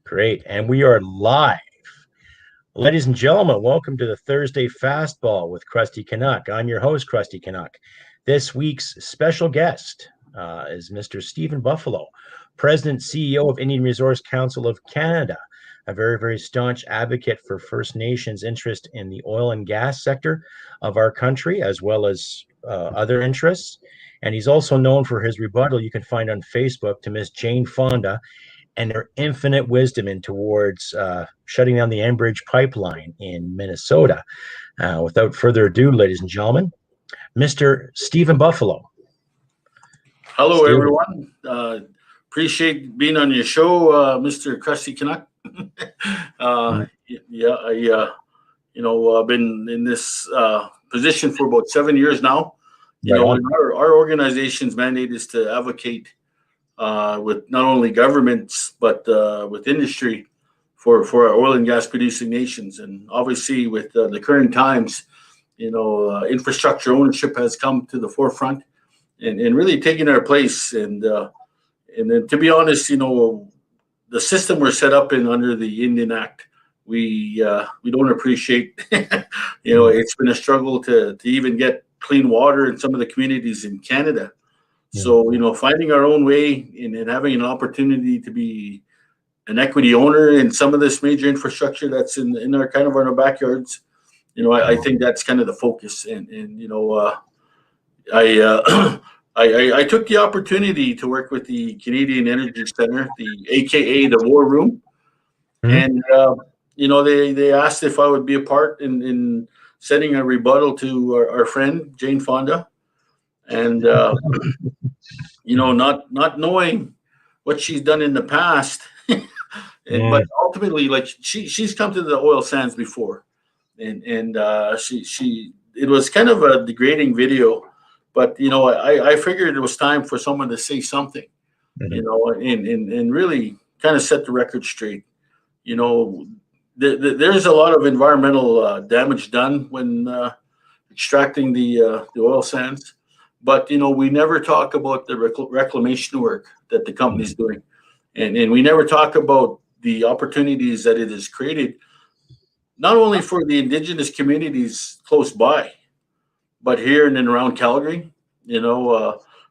Great. And we are live. Ladies and gentlemen, welcome to the Thursday Fastball with Crusty Canuck. I'm your host, Crusty Canuck. This week's special guest is Mr. Stephen Buffalo, President, CEO of Indian Resource Council of Canada, a very, very staunch advocate for First Nations interest in the oil and gas sector of our country, as well as other interests. And he's also known for his rebuttal you can find on Facebook to Miss Jane Fonda and their infinite wisdom in towards shutting down the Enbridge pipeline in Minnesota. Without further ado, ladies and gentlemen, Mr. Stephen Buffalo. Hello, everyone. Appreciate being on your show, Mr. Crusty Canuck. I've been in this position for about 7 years now. Our organization's mandate is to advocate with not only governments but with industry for our oil and gas producing nations. And obviously with the current times, infrastructure ownership has come to the forefront and really taking our place. And then, to be honest, the system we're set up in under the Indian Act, we don't appreciate. It's been a struggle to even get clean water in some of the communities in Canada. So, finding our own way and having an opportunity to be an equity owner in some of this major infrastructure that's in our kind of our backyards, I think that's kind of the focus. I took the opportunity to work with the Canadian Energy Center, AKA the War Room. And, they asked if I would be a part in sending a rebuttal to our friend, Jane Fonda. And, not knowing what she's done in the past, but ultimately, like she's come to the oil sands before, and it was kind of a degrading video, but I figured it was time for someone to say something, and really kind of set the record straight. There's a lot of environmental damage done when extracting the oil sands. But, we never talk about the reclamation work that the company's doing. And we never talk about the opportunities that it has created, not only for the Indigenous communities close by, but here and around Calgary,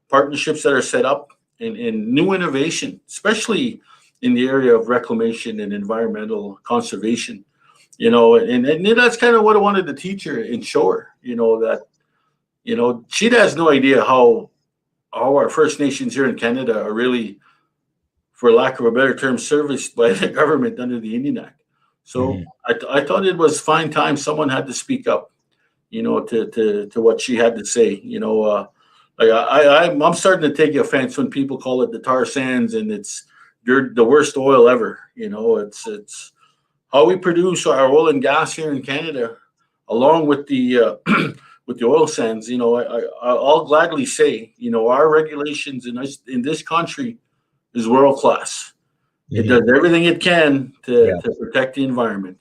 partnerships that are set up and new innovation, especially in the area of reclamation and environmental conservation, and that's kind of what I wanted to teach her and show her, that she has no idea how our First Nations here in Canada are really, for lack of a better term, serviced by the government under the Indian Act. So I thought it was fine time someone had to speak up, to what she had to say. I'm starting to take offense when people call it the tar sands and it's the worst oil ever. It's how we produce our oil and gas here in Canada, along with the with the oil sands. I'll gladly say, our regulations in this country is world class. It does everything it can to protect the environment,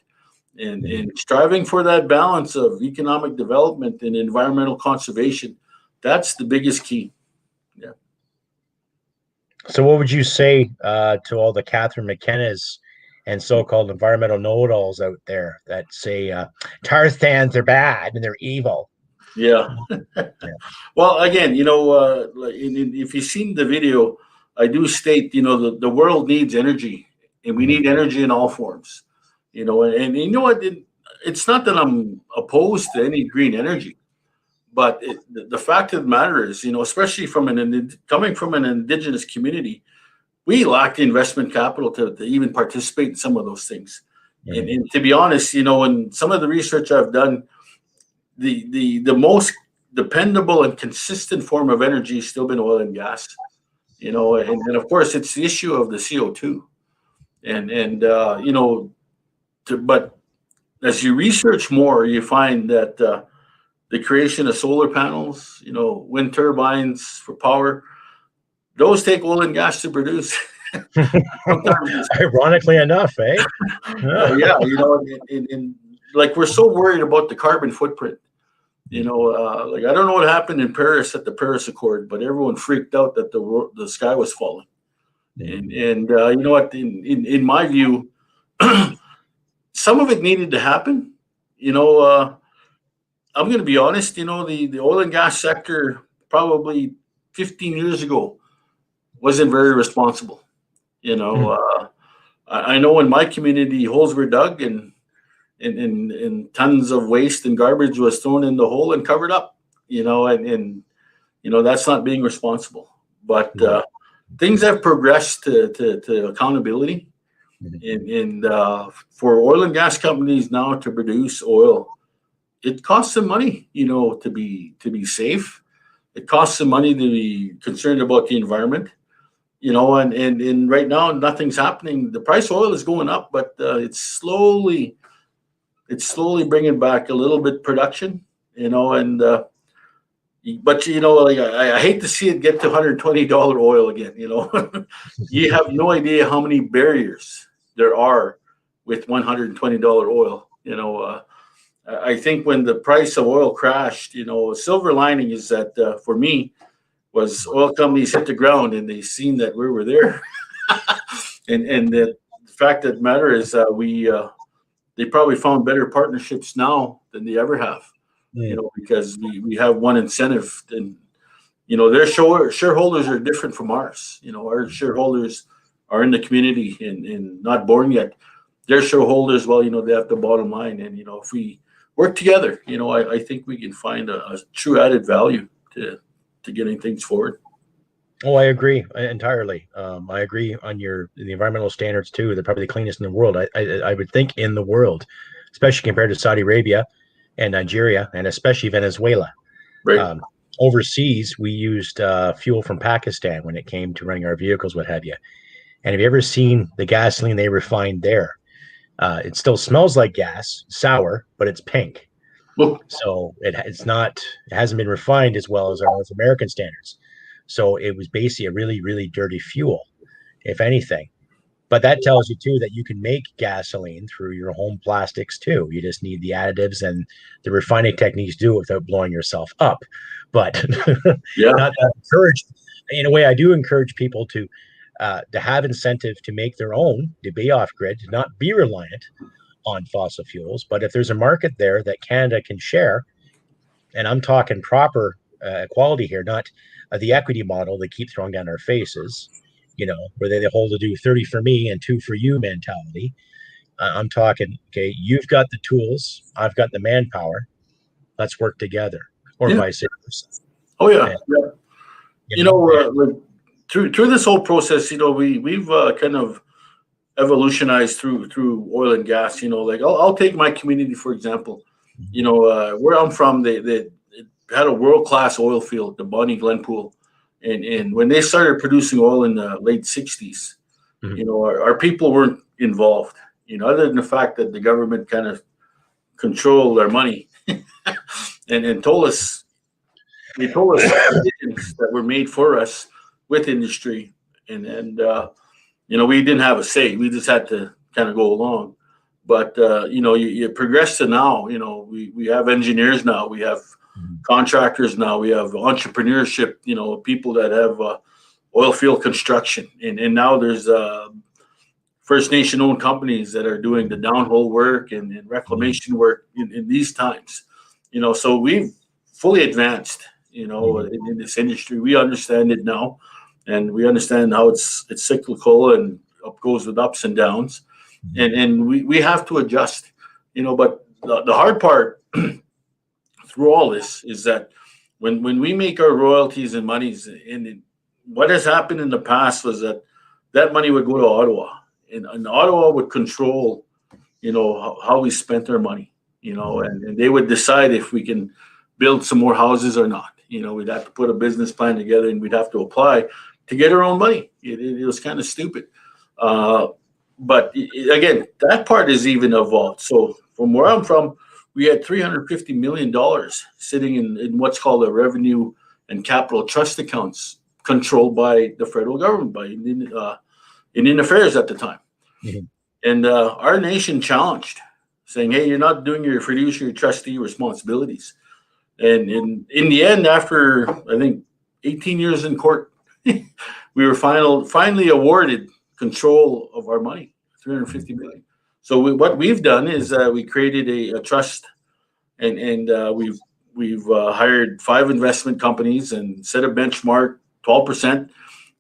and striving for that balance of economic development and environmental conservation. That's the biggest key. Yeah. So what would you say to all the Catherine McKennas and so-called environmental know-it-alls out there that say tar sands are bad and they're evil? Yeah. Well, again, if you've seen the video, I do state, the world needs energy, and we need energy in all forms, and you know what? It's not that I'm opposed to any green energy, but the fact of the matter is, especially coming from an Indigenous community, we lack the investment capital to even participate in some of those things. And to be honest, in some of the research I've done, the most dependable and consistent form of energy has still been oil and gas, and of course it's the issue of the CO2, but as you research more, you find that the creation of solar panels, wind turbines for power, those take oil and gas to produce. Ironically enough, eh? Yeah, like we're so worried about the carbon footprint. I don't know what happened in Paris at the Paris Accord, but everyone freaked out that the sky was falling. And you know what? In my view, some of it needed to happen. You know, I'm going to be honest. You know, the oil and gas sector probably 15 years ago wasn't very responsible. You know, I know in my community, holes were dug and tons of waste and garbage was thrown in the hole and covered up. You know, and you know that's not being responsible. But things have progressed to accountability, and for oil and gas companies now to produce oil, it costs them money. You know, to be safe, it costs them money to be concerned about the environment. You know, and right now nothing's happening. The price of oil is going up, but it's slowly bringing back a little bit production. You know, and but you know, like I hate to see it get to $120 oil again. You know, you have no idea how many barriers there are with $120 oil. You know, I think when the price of oil crashed, you know, a silver lining is that for me was oil companies hit the ground and they seen that we were there, and the fact of the matter is they probably found better partnerships now than they ever have. You know, because we have one incentive, and you know their shareholders are different from ours. You know, our shareholders are in the community and not born yet. Their shareholders, well, you know, they have the bottom line, and you know, if we work together, you know, I think we can find a true added value to getting things forward. Oh, I agree entirely. I agree on the environmental standards too. They're probably the cleanest in the world. I would think in the world, especially compared to Saudi Arabia and Nigeria, and especially Venezuela. Right. Overseas, we used fuel from Pakistan when it came to running our vehicles, what have you. And have you ever seen the gasoline they refined there? It still smells like gas, sour, but it's pink. So it hasn't been refined as well as our North American standards. So it was basically a really, really dirty fuel, if anything. But that tells you too that you can make gasoline through your home plastics too. You just need the additives and the refining techniques to do it without blowing yourself up. But not that encouraged. In a way, I do encourage people to have incentive to make their own, to be off grid, to not be reliant on fossil fuels. But if there's a market there that Canada can share, and I'm talking proper quality here, not the equity model they keep throwing down our faces, you know, where they hold to do 30 for me and 2 for you mentality. I'm talking, okay, you've got the tools, I've got the manpower. Let's work together, or vice versa. Oh yeah, You know, like through this whole process, you know, we've kind of evolutionized through oil and gas. You know, like I'll take my community for example. You know, where I'm from, they had a world-class oil field, the Bonnie Glenpool. And when they started producing oil in the late 60s, you know, our people weren't involved, you know, other than the fact that the government kind of controlled our money and told us decisions that were made for us with industry. And you know, we didn't have a say. We just had to kind of go along. But, you know, you progress to now, you know, we have engineers now, we have contractors now, we have entrepreneurship, you know, people that have oil field construction, and now there's First Nation owned companies that are doing the downhole work and reclamation work in these times, you know. So we've fully advanced, you know, in this industry. We understand it now, and we understand how it's cyclical and goes with ups and downs, and we have to adjust, you know. But the hard part through all this is that when we make our royalties and monies, and what has happened in the past was that money would go to Ottawa, and Ottawa would control, you know, how we spent our money, you know, and they would decide if we can build some more houses or not. You know, we'd have to put a business plan together and we'd have to apply to get our own money. It was kind of stupid. But again, that part is even evolved. So from where I'm from, we had $350 million sitting in what's called a revenue and capital trust accounts controlled by the federal government, by Indian Affairs at the time. And our nation challenged, saying, hey, you're not doing your fiduciary trustee responsibilities. And in the end, after, I think, 18 years in court, we were finally awarded control of our money, 350 million. So what we've done is we created a trust, and we've hired 5 investment companies and set a benchmark 12%,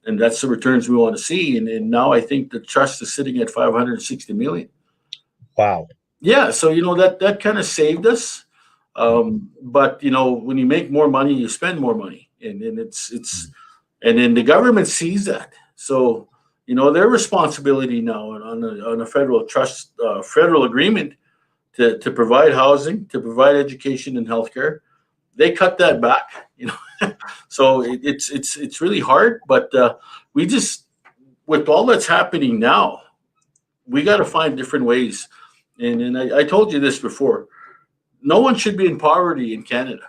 and that's the returns we want to see. And now I think the trust is sitting at 560 million. Wow. Yeah, so that kind of saved us. But when you make more money, you spend more money, and and then the government sees that. So their responsibility now on a federal trust, federal agreement to provide housing, to provide education and healthcare, they cut that back. So it's really hard. But we just, with all that's happening now, we got to find different ways. And I told you this before. No one should be in poverty in Canada.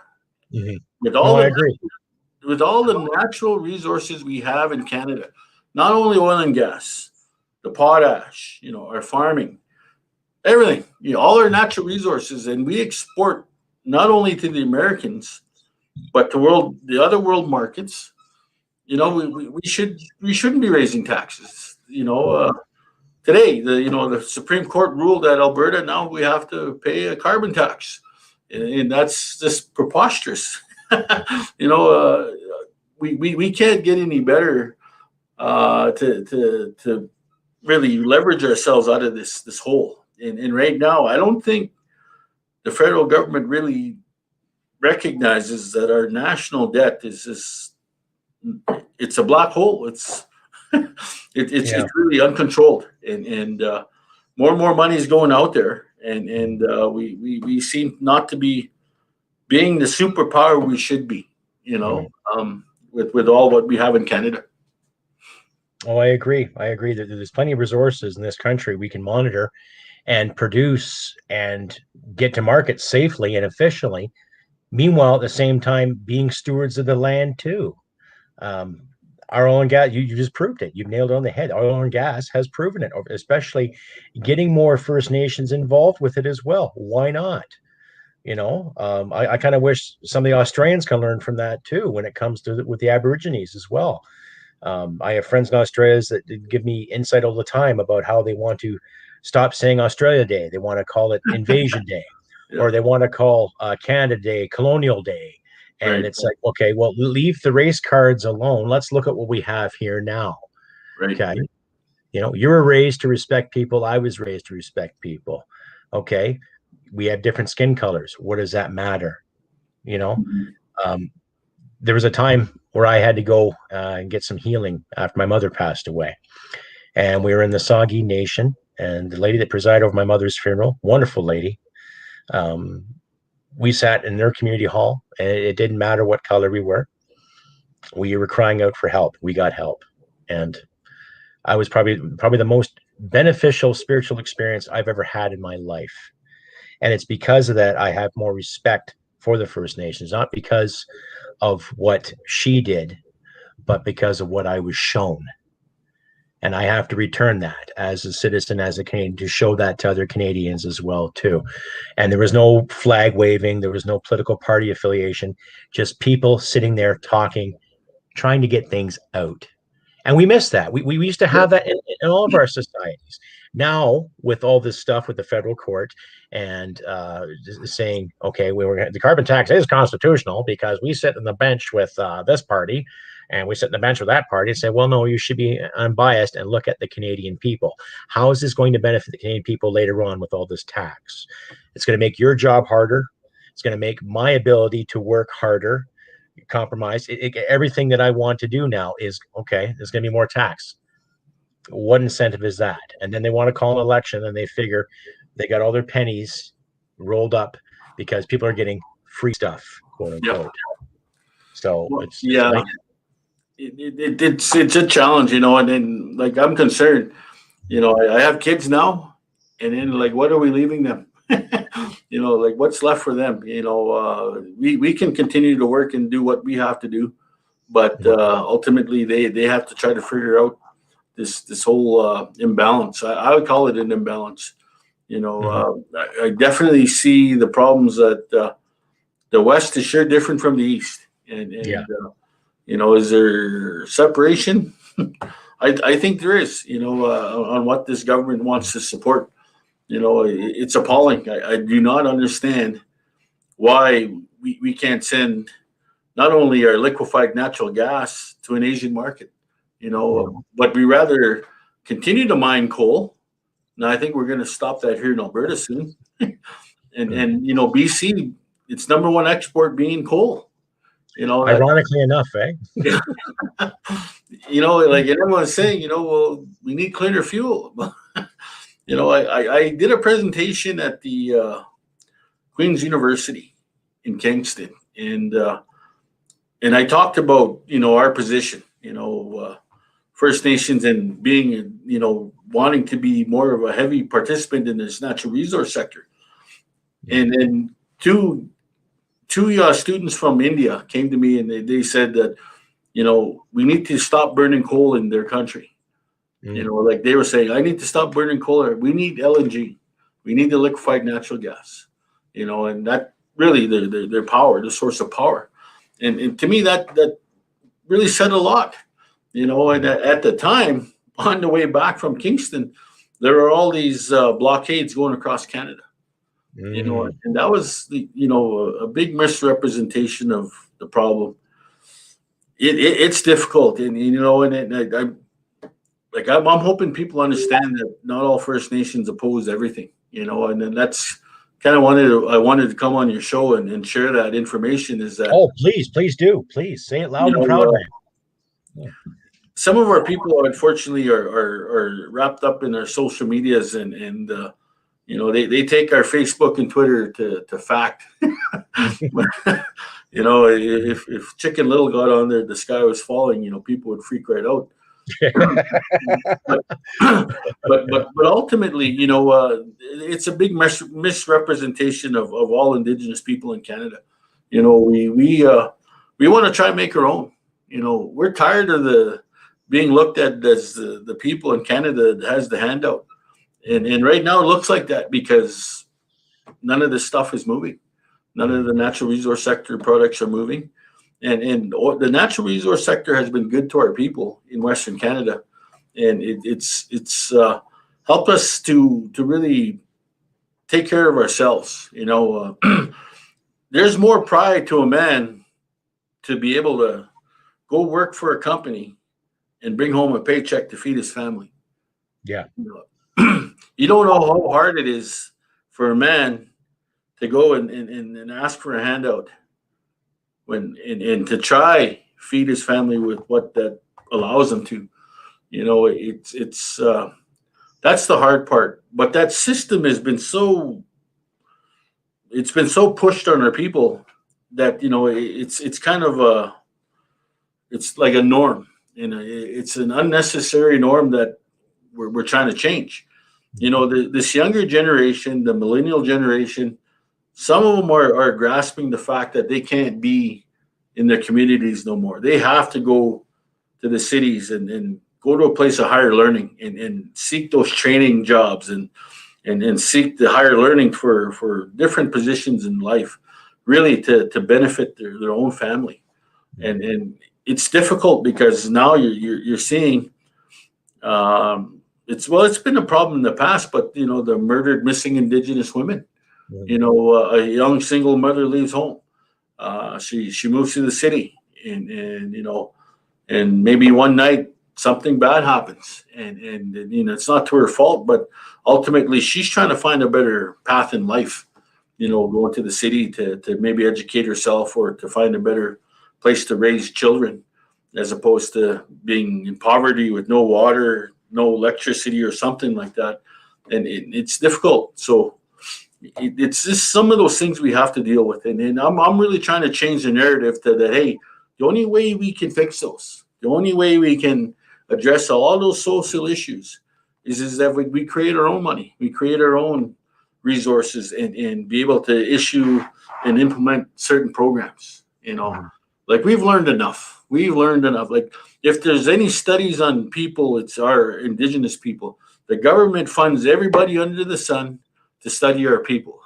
Mm-hmm. I agree. With all the natural resources we have in Canada, not only oil and gas, the potash, our farming, everything, all our natural resources, and we export not only to the Americans, but to the other world markets. We shouldn't be raising taxes. Today, the Supreme Court ruled that Alberta, now we have to pay a carbon tax, and that's just preposterous. We can't get any better to really leverage ourselves out of this hole. And right now, I don't think the federal government really recognizes that our national debt is it's a black hole. It's really uncontrolled, and more and more money is going out there, and we seem not to be being the superpower we should be. With all what we have in Canada. Oh, I agree. That there's plenty of resources in this country we can monitor and produce and get to market safely and efficiently. Meanwhile, at the same time, being stewards of the land too. Our oil and gas, you just proved it. You've nailed it on the head. Oil and gas has proven it, especially getting more First Nations involved with it as well. Why not? I kind of wish some of the Australians can learn from that too when it comes to with the Aborigines as well. I have friends in Australia that give me insight all the time about how they want to stop saying Australia Day. They want to call it Invasion Day, or they want to call Canada Day Colonial Day. And it's like, okay, well, leave the race cards alone. Let's look at what we have here now. Right. Okay. You were raised to respect people. I was raised to respect people. Okay. We have different skin colors. What does that matter? Mm-hmm. There was a time where I had to go and get some healing after my mother passed away. And we were in the Sagi Nation, and the lady that presided over my mother's funeral, wonderful lady, we sat in their community hall, and it didn't matter what color we were. We were crying out for help. We got help. And I was probably the most beneficial spiritual experience I've ever had in my life. And it's because of that I have more respect for the First Nations, not because of what she did, but because of what I was shown. And I have to return that as a citizen, as a Canadian, to show that to other Canadians as well, too. And there was no flag waving. There was no political party affiliation, just people sitting there talking, trying to get things out. And we miss that. We used to have that in all of our societies. Now, with all this stuff with the federal court and saying, okay, the carbon tax is constitutional because we sit on the bench with this party and we sit on the bench with that party and say, well, no, you should be unbiased and look at the Canadian people. How is this going to benefit the Canadian people later on with all this tax? It's going to make your job harder. It's going to make my ability to work harder. Compromise. Everything that I want to do now is, okay, there's going to be more tax. What incentive is that? And then they want to call an election and they figure they got all their pennies rolled up because people are getting free stuff, quote unquote. So it's a challenge, and then like I'm concerned, I have kids now, and then like what are we leaving them? Like what's left for them? We can continue to work and do what we have to do, but ultimately they have to try to figure out this whole imbalance. I would call it an imbalance. I definitely see the problems that the West is sure different from the East, and is there separation? I think there is, on what this government wants to support. It's appalling. I do not understand why we can't send not only our liquefied natural gas to an Asian market, but we rather continue to mine coal. Now, I think we're going to stop that here in Alberta soon. and BC, its number one export being coal. Ironically enough, eh? Like everyone's saying, well, we need cleaner fuel. I did a presentation at the Queen's University in Kingston, and I talked about our position, First Nations, and being wanting to be more of a heavy participant in this natural resource sector, and then two students from India came to me and they said that we need to stop burning coal in their country. Like they were saying, I need to stop burning coal. We need LNG. We need the liquefied natural gas. And that really their power, the source of power. And to me that really said a lot. And at the time, on the way back from Kingston, there were all these blockades going across Canada. And that was a big misrepresentation of the problem. It's difficult, and I'm hoping people understand that not all First Nations oppose everything, and then that's kind of I wanted to come on your show and share that information. Is that please do, please say it loud and proud, man. Yeah. Some of our people, unfortunately, are wrapped up in their social medias and they take our Facebook and Twitter to fact. If Chicken Little got on there, the sky was falling, people would freak right out. but ultimately, it's a big misrepresentation of all Indigenous people in Canada. We want to try and make our own. We're tired of being looked at as the people in Canada that has the handout. And right now it looks like that because none of this stuff is moving. None of the natural resource sector products are moving. And the natural resource sector has been good to our people in Western Canada. And it's helped us to really take care of ourselves. There's more pride to a man to be able to go work for a company and bring home a paycheck to feed his family. Yeah. You don't know how hard it is for a man to go and ask for a handout and to try feed his family with what that allows him to. It's that's the hard part. But that system has been so pushed on our people that it's kind of it's like a norm. It's an unnecessary norm that we're trying to change. This younger generation, the millennial generation, some of them are grasping the fact that they can't be in their communities no more. They have to go to the cities and go to a place of higher learning and seek those training jobs and seek the higher learning for different positions in life, really to benefit their own family. And it's difficult because now you're seeing it's been a problem in the past, but the murdered missing Indigenous women. A young single mother leaves home. She moves to the city, and maybe one night something bad happens, and it's not to her fault, but ultimately she's trying to find a better path in life. Going to the city to maybe educate herself or to find a better place to raise children, as opposed to being in poverty with no water, no electricity or something like that. And it's difficult. So it's just some of those things we have to deal with. And I'm really trying to change the narrative to that, hey, the only way we can fix those, the only way we can address all those social issues is that we create our own money. We create our own resources and be able to issue and implement certain programs. Like we've learned enough. Like if there's any studies on people, it's our Indigenous people. The government funds everybody under the sun to study our people.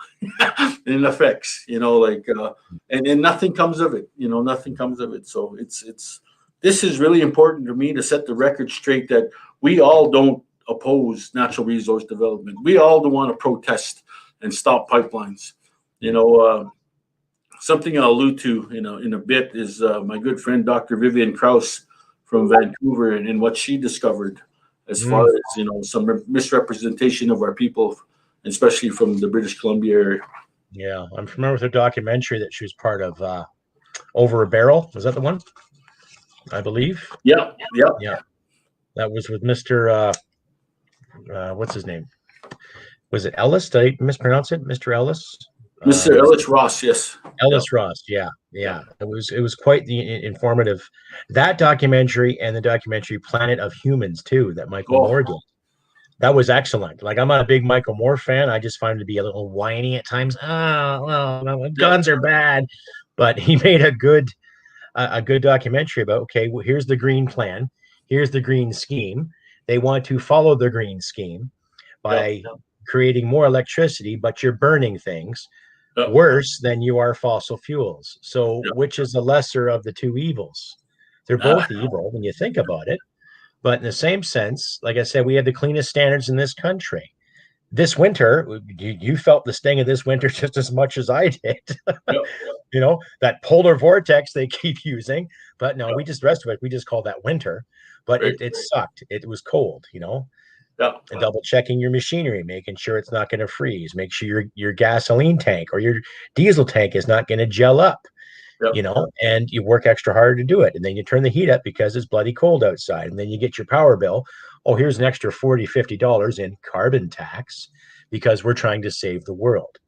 In effects, and nothing comes of it. Nothing comes of it. So it's this is really important to me to set the record straight that we all don't oppose natural resource development. We all don't want to protest and stop pipelines. Something I'll allude to in a bit is my good friend Dr. Vivian Krause from Vancouver and what she discovered as far as some misrepresentation of our people, especially from the British Columbia area. Yeah, I'm familiar with her documentary that she was part of. Over a Barrel, was that the one? I believe. Yeah. That was with Mr. What's his name? Was it Ellis? Did I mispronounce it? Mr. Ellis? Mr. Ellis Ross, yes. Ellis Ross, yeah. It was quite the informative. That documentary and the documentary Planet of Humans too, that Michael Moore did. That was excellent. Like, I'm not a big Michael Moore fan. I just find him to be a little whiny at times. Guns are bad. But he made a good documentary about, okay, well, here's the green plan. Here's the green scheme. They want to follow the green scheme by creating more electricity, but you're burning things worse than you are fossil fuels. So which is the lesser of the two evils? They're both evil when you think about it. But in the same sense, like I said, we have the cleanest standards in this country. This winter, you felt the sting of this winter just as much as I did. That polar vortex they keep using, but no, we just, the rest of it, we just call that winter. But it sucked. It was cold, and double checking your machinery, making sure it's not going to freeze, make sure your gasoline tank or your diesel tank is not going to gel up, and you work extra hard to do it. And then you turn the heat up because it's bloody cold outside. And then you get your power bill. Oh, here's an extra $40, $50 in carbon tax because we're trying to save the world.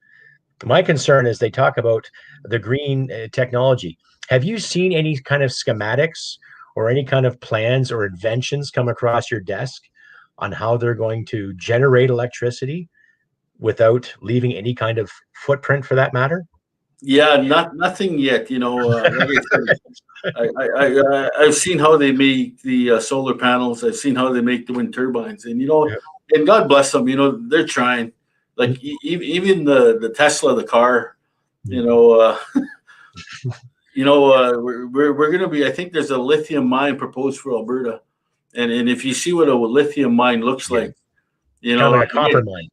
My concern is they talk about the green technology. Have you seen any kind of schematics or any kind of plans or inventions come across your desk on how they're going to generate electricity without leaving any kind of footprint for that matter? Yeah, nothing yet. Like I said, I've seen how they make the solar panels. I've seen how they make the wind turbines, and and God bless them. They're trying. Like even the Tesla, the car. We're going to be. I think there's a lithium mine proposed for Alberta, and if you see what a lithium mine looks like, kind of like a copper mine.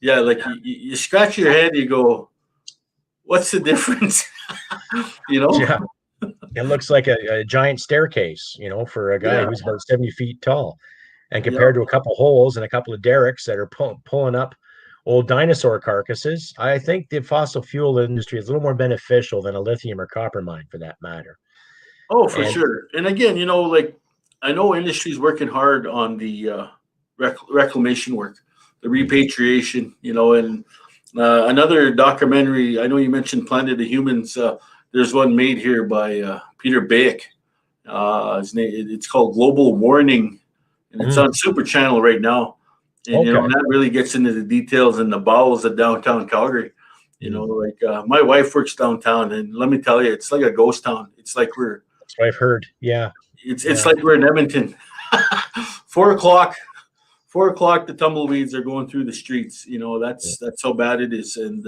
Yeah, like you scratch your head, you go, what's the difference? Yeah. It looks like a giant staircase, for a guy who's about 70 feet tall. And compared to a couple holes and a couple of derricks that are pulling up old dinosaur carcasses, I think the fossil fuel industry is a little more beneficial than a lithium or copper mine for that matter. Oh, for sure. And again, I know industry's working hard on the reclamation work, the repatriation, and another documentary. I know you mentioned Planet of Humans. There's one made here by Peter Bayek. His name, it's called Global Warning, and it's on Super Channel right now. And that really gets into the details and the bowels of downtown Calgary. My wife works downtown, and let me tell you, it's like a ghost town. It's like that's what I've heard. Yeah. It's like we're in Edmonton. 4 o'clock, the tumbleweeds are going through the streets. That's how bad it is. And,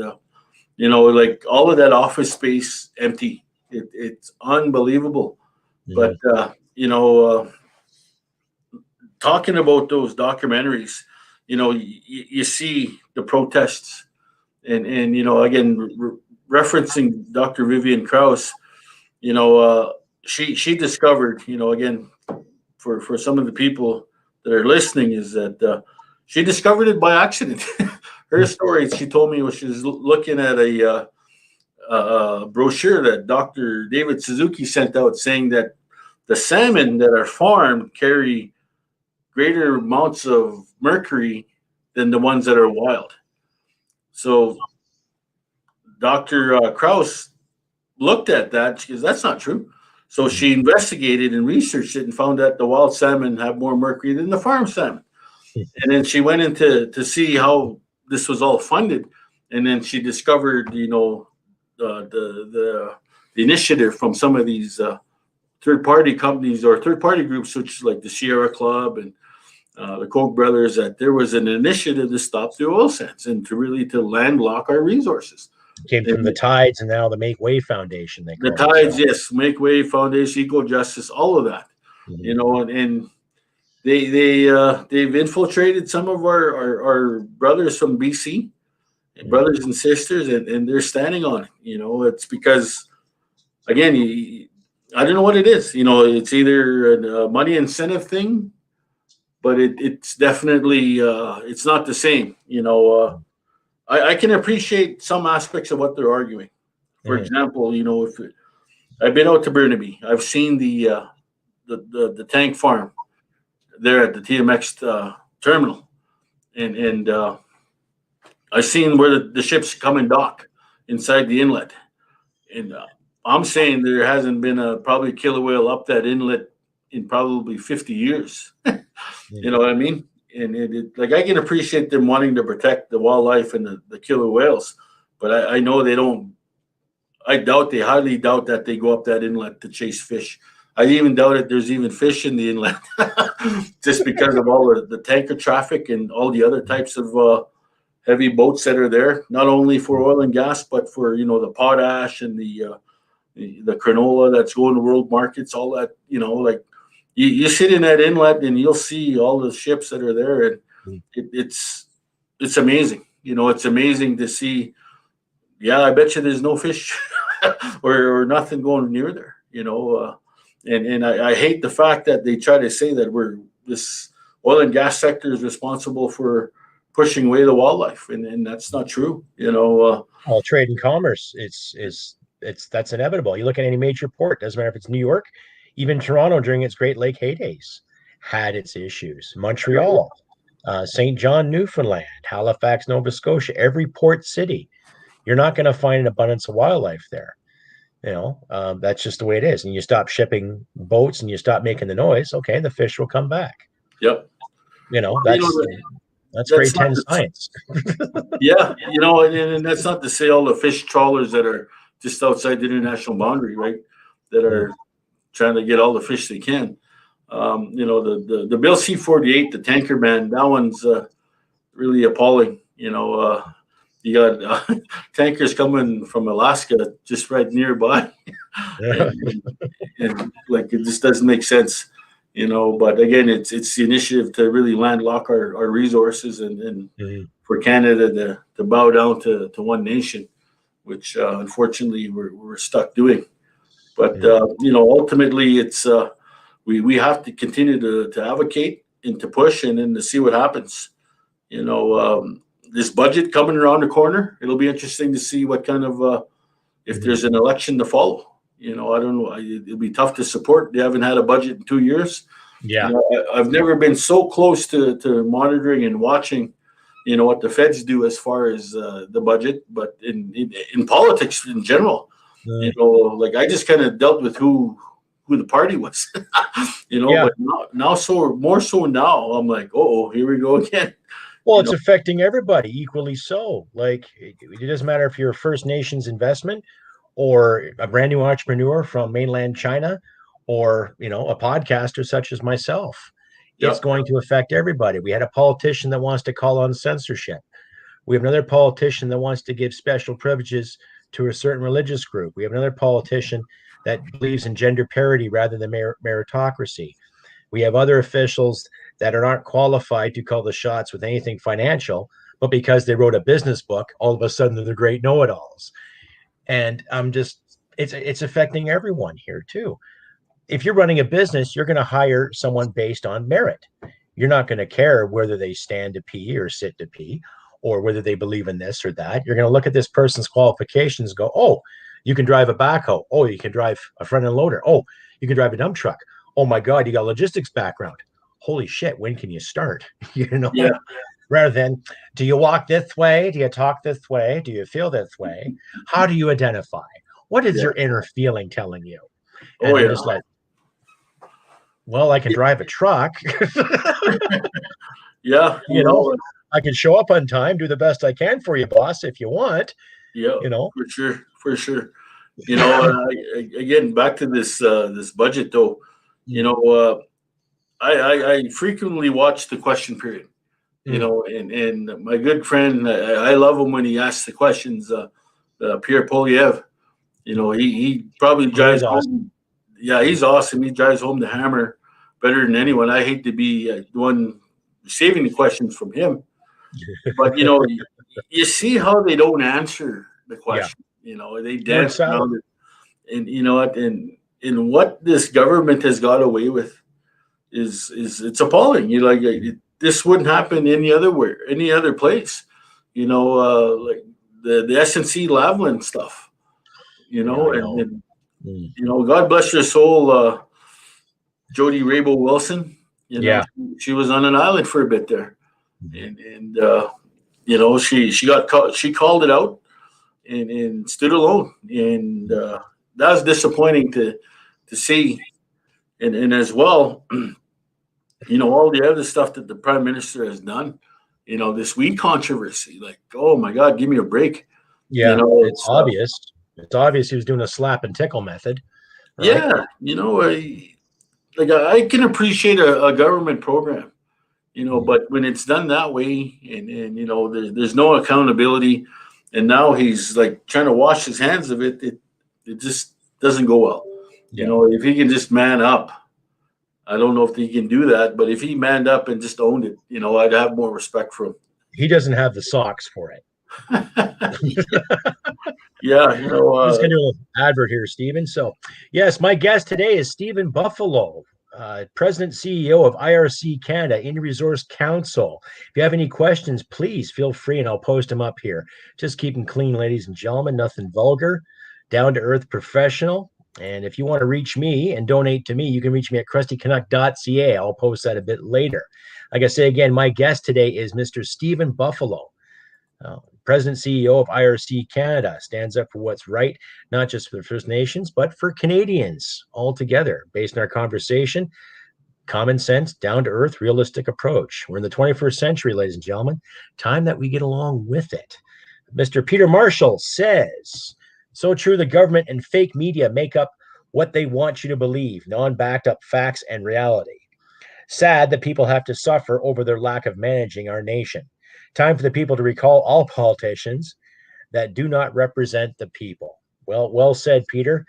like all of that office space empty. It's unbelievable. Yeah. But, talking about those documentaries, you see the protests and again, referencing Dr. Vivian Krause, she discovered, again, for some of the people that are listening, is that she discovered it by accident. Her story, she told me, was she was looking at a brochure that Dr. David Suzuki sent out saying that the salmon that are farmed carry greater amounts of mercury than the ones that are wild. So Dr. Krause looked at that. She goes, that's not true. So she investigated and researched it and found that the wild salmon have more mercury than the farm salmon. And then she went in to see how this was all funded. And then she discovered, the initiative from some of these third-party companies or third-party groups, such as like the Sierra Club and the Koch brothers, that there was an initiative to stop the oil sands and to landlock our resources. Came from the Tides and now the Make Way Foundation. The Tides, yes, Make Way Foundation, Eco Justice, all of that. you know, and they've infiltrated some of our brothers from BC, brothers and sisters, and they're standing on it. You know, it's because again, I don't know what it is. You know, it's either a money incentive thing, but it's definitely it's not the same. You know, I can appreciate some aspects of what they're arguing. For example, you know, if I've been out to Burnaby, I've seen the tank farm there at the TMX terminal, and I've seen where the ships come and dock inside the inlet, and I'm saying there hasn't been probably a killer whale up that inlet in probably 50 years. You know what I mean? And like I can appreciate them wanting to protect the wildlife and the killer whales, but I know they don't. I highly doubt that they go up that inlet to chase fish. I even doubt it. There's even fish in the inlet, just because of all the tanker traffic and all the other types of heavy boats that are there. Not only for oil and gas, but for the potash and the canola that's going to world markets. All that like you sit in that inlet and you'll see all the ships that are there, and it's amazing. It's amazing to see. Yeah, I bet you there's no fish or nothing going near there. And I hate the fact that they try to say that this oil and gas sector is responsible for pushing away the wildlife, and that's not true. All trade and commerce, that's inevitable. You look at any major port, doesn't matter if it's New York, even Toronto during its Great Lake heydays had its issues. Montreal, St. John, Newfoundland, Halifax, Nova Scotia, every port city, you're not going to find an abundance of wildlife there. That's just the way it is. And you stop shipping boats and you stop making the noise, okay, the fish will come back. Yep. That's grade 10 science. Yeah, and that's not to say all the fish trawlers that are just outside the international boundary, right, that are trying to get all the fish they can. The Bill C-48, the tanker ban, that one's really appalling. You got tankers coming from Alaska just right nearby, and like it just doesn't make sense, But again, it's the initiative to really landlock our resources and for Canada to bow down to one nation, which unfortunately we're stuck doing. But ultimately, it's we have to continue to advocate and to push and then to see what happens. This budget coming around the corner, it'll be interesting to see what kind of if there's an election to follow. I don't know. It'll be tough to support. They haven't had a budget in 2 years. Yeah, I've never been so close to monitoring and watching, what the feds do as far as the budget, but in politics in general, like I just kind of dealt with who the party was, But now more so now, I'm like, oh, here we go again. Well, it's affecting everybody equally so. Like, it doesn't matter if you're a First Nations investment or a brand new entrepreneur from mainland China or, a podcaster such as myself. Yep. It's going to affect everybody. We had a politician that wants to call on censorship. We have another politician that wants to give special privileges to a certain religious group. We have another politician that believes in gender parity rather than meritocracy. We have other officials that are not qualified to call the shots with anything financial, but because they wrote a business book, all of a sudden they're the great know-it-alls. And it's affecting everyone here too. If you're running a business, you're going to hire someone based on merit. You're not going to care whether they stand to pee or sit to pee or whether they believe in this or that. You're going to look at this person's qualifications and go, oh, you can drive a backhoe. Oh, you can drive a front-end loader. Oh, you can drive a dump truck. Oh my God, you got a logistics background. Holy shit, when can you start? Yeah. Rather than, do you walk this way? Do you talk this way? Do you feel this way? How do you identify? What is your inner feeling telling you? And I'm just like, well, I can drive a truck. Yeah. I can show up on time, do the best I can for you, boss, if you want. Yeah. For sure. Again, back to this budget though. I frequently watch the question period, and my good friend, I love him when he asks the questions. Pierre Poliev, he probably drives home. Yeah, he's awesome. He drives home the hammer better than anyone. I hate to be the one receiving the questions from him, but you see how they don't answer the Yeah. question. They Word dance salad. around it, and you know what? And what this government has got away with is it's appalling. This wouldn't happen any other place. Like the SNC Lavalin stuff. Yeah, I know. And God bless her soul, Jody Rabo Wilson. Yeah. She was on an island for a bit there, and she called it out and stood alone, and that was disappointing to see, and as well, all the other stuff that the prime minister has done, this weed controversy, like, oh my God, give me a break. Yeah, it's obvious. It's obvious he was doing a slap and tickle method. Right? Yeah, I can appreciate a government program, but when it's done that way, and there's no accountability, and now he's like trying to wash his hands of it, it just doesn't go well. Yeah. If he can just man up, I don't know if he can do that, but if he manned up and just owned it, I'd have more respect for him. He doesn't have the socks for it. Yeah, I'm just going to do an advert here, Stephen. So, yes, my guest today is Stephen Buffalo, President CEO of IRC Canada, Indian Resource Council. If you have any questions, please feel free, and I'll post them up here. Just keep them clean, ladies and gentlemen. Nothing vulgar, down to earth, professional. And if you want to reach me and donate to me, you can reach me at crustycanuck.ca. I'll post that a bit later. Like I say again, my guest today is Mr. Stephen Buffalo. President CEO of IRC Canada, stands up for what's right, not just for the First Nations, but for Canadians altogether. Based on our conversation, common sense, down to earth, realistic approach. We're in the 21st century, ladies and gentlemen. Time that we get along with it. Mr. Peter Marshall says, so true, the government and fake media make up what they want you to believe, non-backed up facts and reality. Sad that people have to suffer over their lack of managing our nation. Time for the people to recall all politicians that do not represent the people. Well said, Peter.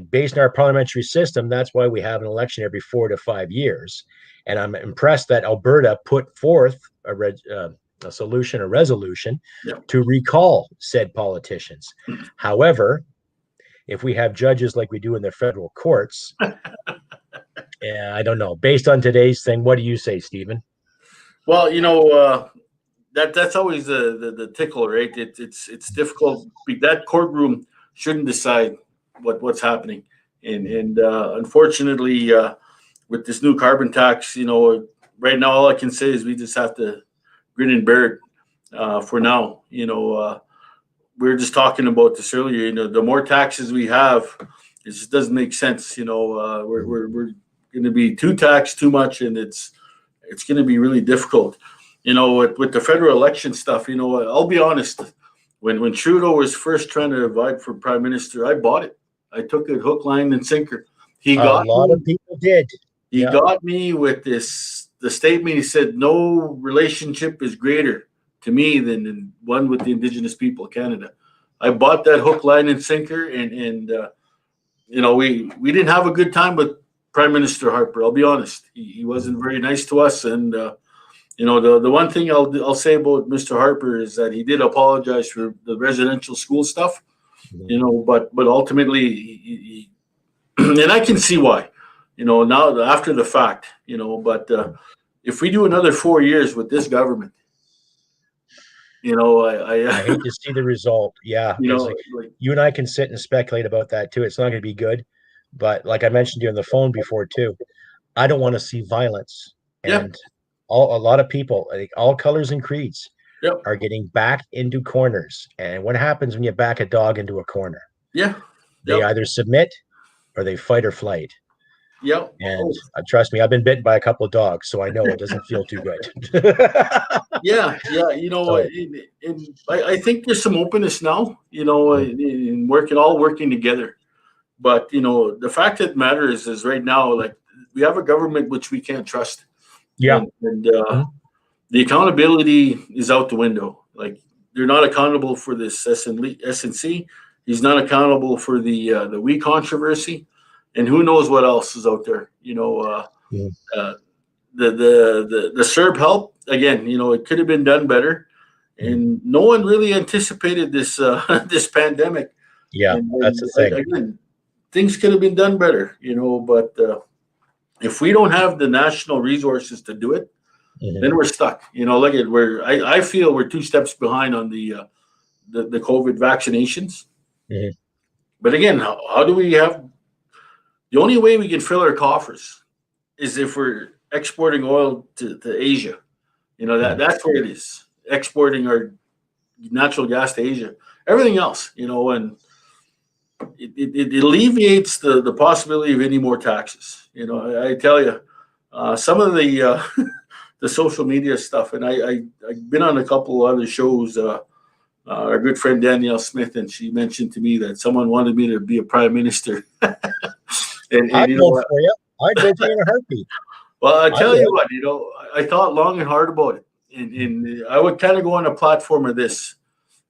Based on our parliamentary system, that's why we have an election every 4 to 5 years. And I'm impressed that Alberta put forth a resolution to recall said politicians. However, if we have judges like we do in the federal courts, I don't know. Based on today's thing, what do you say, Stephen? Well, that's always the tickle, right? It's difficult. That courtroom shouldn't decide what's happening, and unfortunately, with this new carbon tax, right now all I can say is we just have to grin and bear it for now. We were just talking about this earlier. The more taxes we have, it just doesn't make sense. We're going to be too taxed too much, and it's going to be really difficult. With the federal election stuff, I'll be honest. When Trudeau was first trying to vie for prime minister, I bought it. I took it hook, line, and sinker. A lot of people did. He got me with the statement. He said, no relationship is greater to me than one with the Indigenous people of Canada. I bought that hook, line, and sinker, and we didn't have a good time with Prime Minister Harper. I'll be honest. He wasn't very nice to us, and the one thing I'll say about Mr. Harper is that he did apologize for the residential school stuff, but ultimately, he and I can see why, now after the fact, but if we do another 4 years with this government, I hate to see the result. Yeah. You and I can sit and speculate about that too. It's not going to be good, but like I mentioned to you on the phone before too, I don't want to see violence. And a lot of people, I think all colors and creeds, are getting backed into corners. And what happens when you back a dog into a corner? They either submit or they fight or flight. And trust me, I've been bitten by a couple of dogs, so I know it doesn't feel too good. And I think there's some openness now, in working together. But the fact that matters is right now, like, we have a government which we can't trust. And the accountability is out the window. Like, they're not accountable for this SNC. He's not accountable for the we controversy, and who knows what else is out there. Mhm. The CERB help again. It could have been done better, and no one really anticipated this this pandemic. Yeah, that's the And thing. again, things could have been done better. But if we don't have the national resources to do it, Mhm. then we're stuck. Look at where I feel we're 2 steps behind on the COVID vaccinations. Mhm. But again, how do we have the only way we can fill our coffers is if we're exporting oil to Asia. Mhm. That's where it is. Exporting our natural gas to Asia. Everything else, and it alleviates the possibility of any more taxes. I tell you, some of the the social media stuff, and I've been on a couple of other shows. Our good friend Danielle Smith, and she mentioned to me that someone wanted me to be a prime minister. And I'd you know vote what? for you. I'd vote for you in a heartbeat. Well, I I tell you would. what, I thought long and hard about it, and I would kind of go on a platform of this.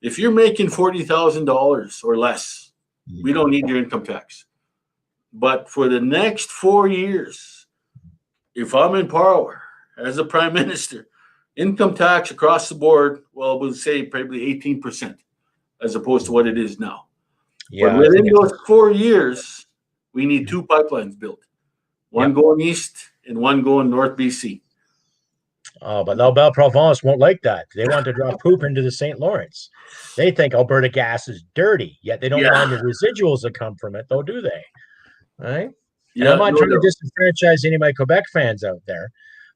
If you're making $40,000 or less, Mhm. we don't need your income tax. But for the next 4 years, if I'm in power as a prime minister, income tax across the board, well, we'll say probably 18% as opposed to what it is now. But Yeah, I think within it's. those 4 years, we need two pipelines built, Yeah. one going east and one going north BC. Oh, but La Belle Province won't like that. They want to drop poop into the St. Lawrence. They think Alberta gas is dirty, yet they don't mind Yeah, the residuals that come from it, though, do they? Right? And I'm yeah, not no trying to doubt. disenfranchise any of my Quebec fans out there,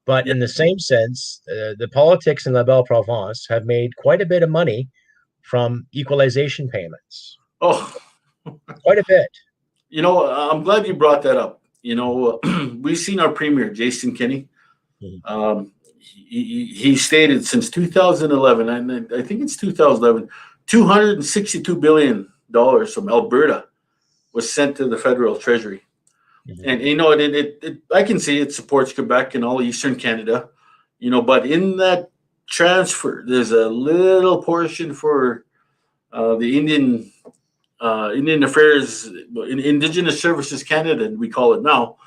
but Yeah. in the same sense, the politics in La Belle Province have made quite a bit of money from equalization payments. Oh, Quite a bit. I'm glad you brought that up. We've seen our premier, Jason Kenney. Mhm. He stated since 2011, and I think it's 2011, $262 billion from Alberta was sent to the federal treasury. Mhm. And I can see it supports Quebec and all Eastern Canada, but in that transfer, there's a little portion for the Indian Affairs, Indigenous Services Canada, we call it now,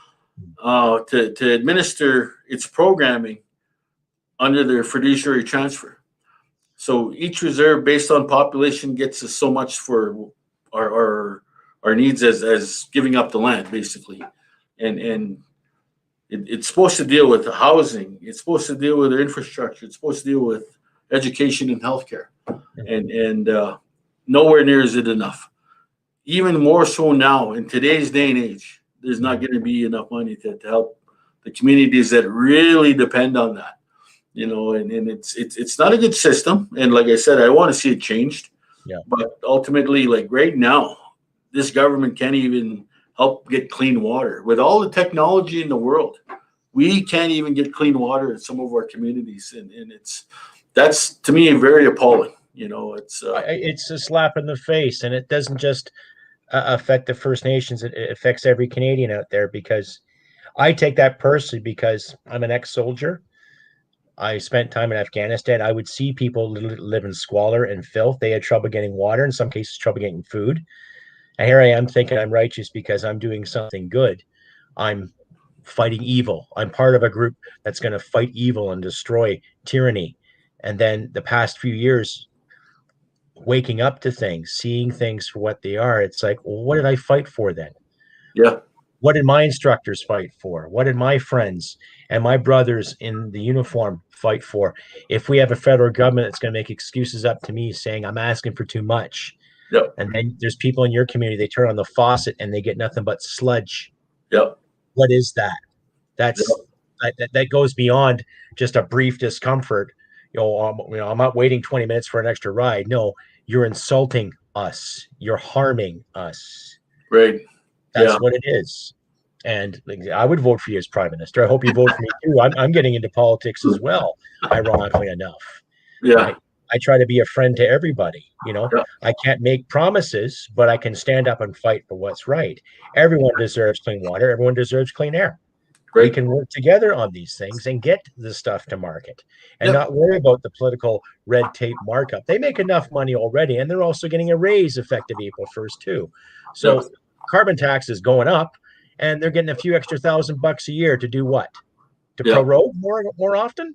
to administer its programming under their fiduciary transfer. So each reserve, based on population, gets us so much for our needs as giving up the land, basically, and it's supposed to deal with housing. It's supposed to deal with their infrastructure. It's supposed to deal with education and healthcare, and nowhere near is it enough. Even more so now in today's day and age, there's not Mhm. going to be enough money to help the communities that really depend on that. And it's not a good system. And like I said, I want to see it changed. Yeah. But ultimately, like right now, this government can't even help get clean water. With all the technology in the world, we can't even get clean water in some of our communities. And that's to me very appalling. It's a slap in the face, and it doesn't just affect the First Nations. It affects every Canadian out there because I take that personally because I'm an ex-soldier. I spent time in Afghanistan. I would see people live in squalor and filth. They had trouble getting water, in some cases, trouble getting food. And here I am thinking I'm righteous because I'm doing something good. I'm fighting evil. I'm part of a group that's going to fight evil and destroy tyranny. And then the past few years, waking up to things, seeing things for what they are, it's like, well, what did I fight for then? Yeah, What did my instructors fight for? What did my friends and my brothers in the uniform fight for? If we have a federal government that's going to make excuses up to me saying I'm asking for too much, yeah, and then there's people in your community, they turn on the faucet and they get nothing but sludge. yeah, What is that? yeah. That's that goes beyond just a brief discomfort. I'm not waiting 20 minutes for an extra ride. No, you're insulting us. You're harming us. Right. Yeah. That's what it is. And like, I would vote for you as prime minister. I hope you vote for me too. I'm getting into politics as well, ironically enough. Yeah. I try to be a friend to everybody. Yeah. I can't make promises, but I can stand up and fight for what's right. Everyone deserves clean water. Everyone deserves clean air. We Great. can work together on these things and get the stuff to market and Yeah. not worry about the political red tape markup. They make enough money already, and they're also getting a raise effective April 1st, too. Yeah. So carbon tax is going up, and they're getting a few extra $1,000 a year to do what? To Yeah. pro-road more often?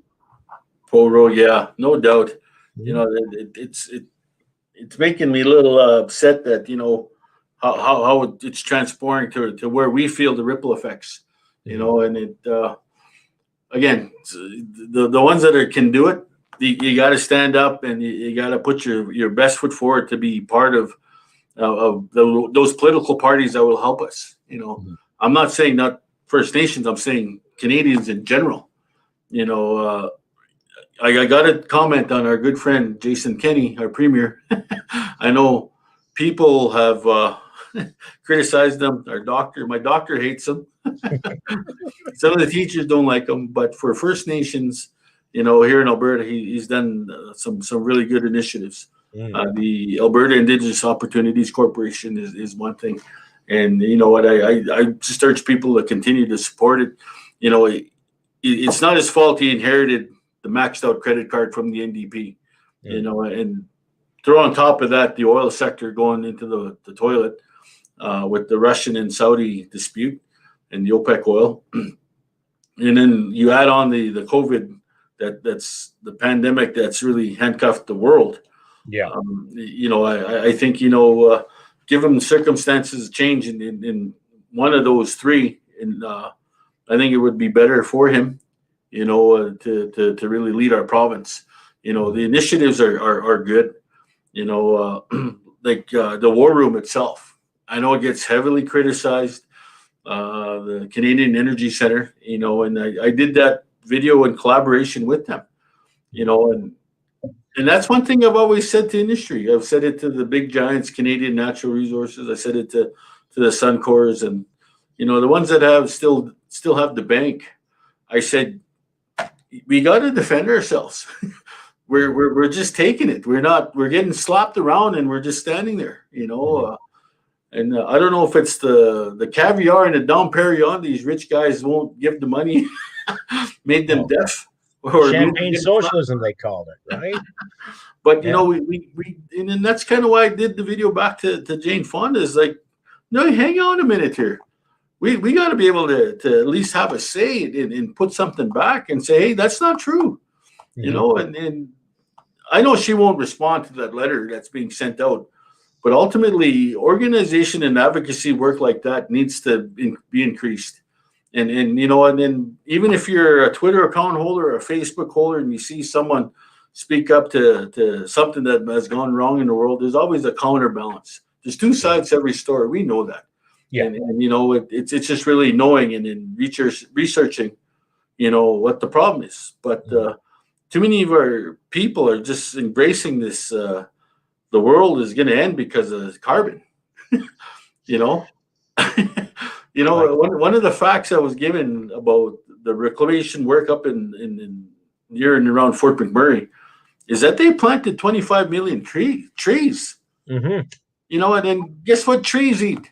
Pro-road, yeah, no doubt. You know, it's making me a little upset that, you know, how it's transporting to where we feel the ripple effects, you know, and it again, the ones that can do it, you got to stand up and you got to put your best foot forward to be part of those political parties that will help us. You know, I'm not saying not First Nations. I'm saying Canadians in general. You know, I got to comment on our good friend Jason Kenney, our premier. I know people have criticized him. My doctor hates him. Some of the teachers don't like him, but for First Nations, you know, here in Alberta, he's done some really good initiatives. The Alberta Indigenous Opportunities Corporation is one thing, and you know what, I just urge people to continue to support it. You know, it's not his fault he inherited the maxed out credit card from the NDP, you know, and throw on top of that the oil sector going into the toilet with the Russian and Saudi dispute and the OPEC oil. And then you add on the COVID, that's the pandemic that's really handcuffed the world. Yeah. You know, I think, you know, given circumstances change in one of those three, and I think it would be better for him, you know, to really lead our province. You know, the initiatives are good. You know, like the War Room itself. I know it gets heavily criticized. The Canadian Energy Center, you know, and I did that video in collaboration with them, you know, and that's one thing I've always said to industry. I've said it to the big giants, Canadian Natural Resources. I said it to the Suncors, and you know, the ones that have still have the bank. I said, we got to defend ourselves. we're just taking it. We're getting slapped around, and we're just standing there, you know. And I don't know if it's the caviar and the Dom Perignon these rich guys won't give the money, made them deaf. Or champagne socialism, they called it, right? But you know, we and that's kind of why I did the video back to Jane Fonda. Is like, no, hang on a minute here. We got to be able to at least have a say and put something back and say, hey, that's not true. You know, and I know she won't respond to that letter that's being sent out. But ultimately, organization and advocacy work like that needs to be increased. And you know, and then even if you're a Twitter account holder or a Facebook holder and you see someone speak up to something that has gone wrong in the world, there's always a counterbalance. There's two sides to every story. We know that. Yeah. And you know, it's just really knowing and then researching, you know, what the problem is. But too many of our people are just embracing this. The world is going to end because of carbon, you know. You know, one of the facts I was given about the reclamation work up in near and around Fort McMurray is that they planted 25 million trees. You know, and then guess what trees eat?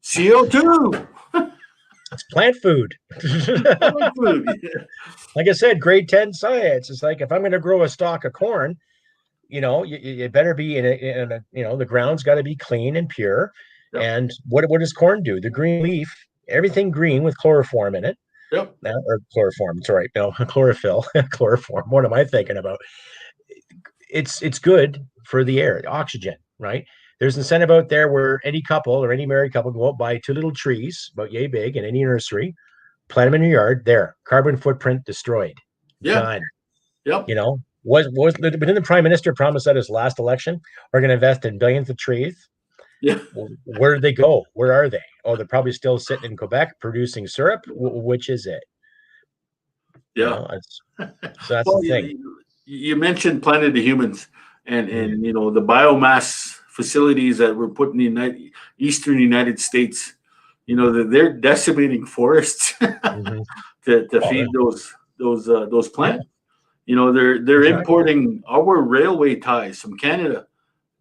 CO2. It's plant food. Plant food. Yeah. Like I said, grade 10 science. It's like if I'm going to grow a stalk of corn, you know, it better be in a, you know, the ground's got to be clean and pure. Yep. And what does corn do? The green leaf, everything green with chloroform in it. Yep. Or chloroform. It's all right. No, chlorophyll, chloroform. What am I thinking about? It's good for the air, the oxygen, right? There's incentive out there where any couple or any married couple go out, buy 2 little trees about yay big in any nursery, plant them in your yard. There, carbon footprint destroyed. Yeah. Done. Yep. You know, didn't the prime minister promise at his last election, we're going to invest in billions of trees? Yeah. Where did they go? Where are they? Oh, they're probably still sitting in Quebec producing syrup. Which is it? Yeah. You know, so that's the thing. You mentioned Planet of Humans and you know, the biomass facilities that were put in the eastern United States. You know, they're decimating forests to feed those plants. Yeah. You know, they're importing our railway ties from Canada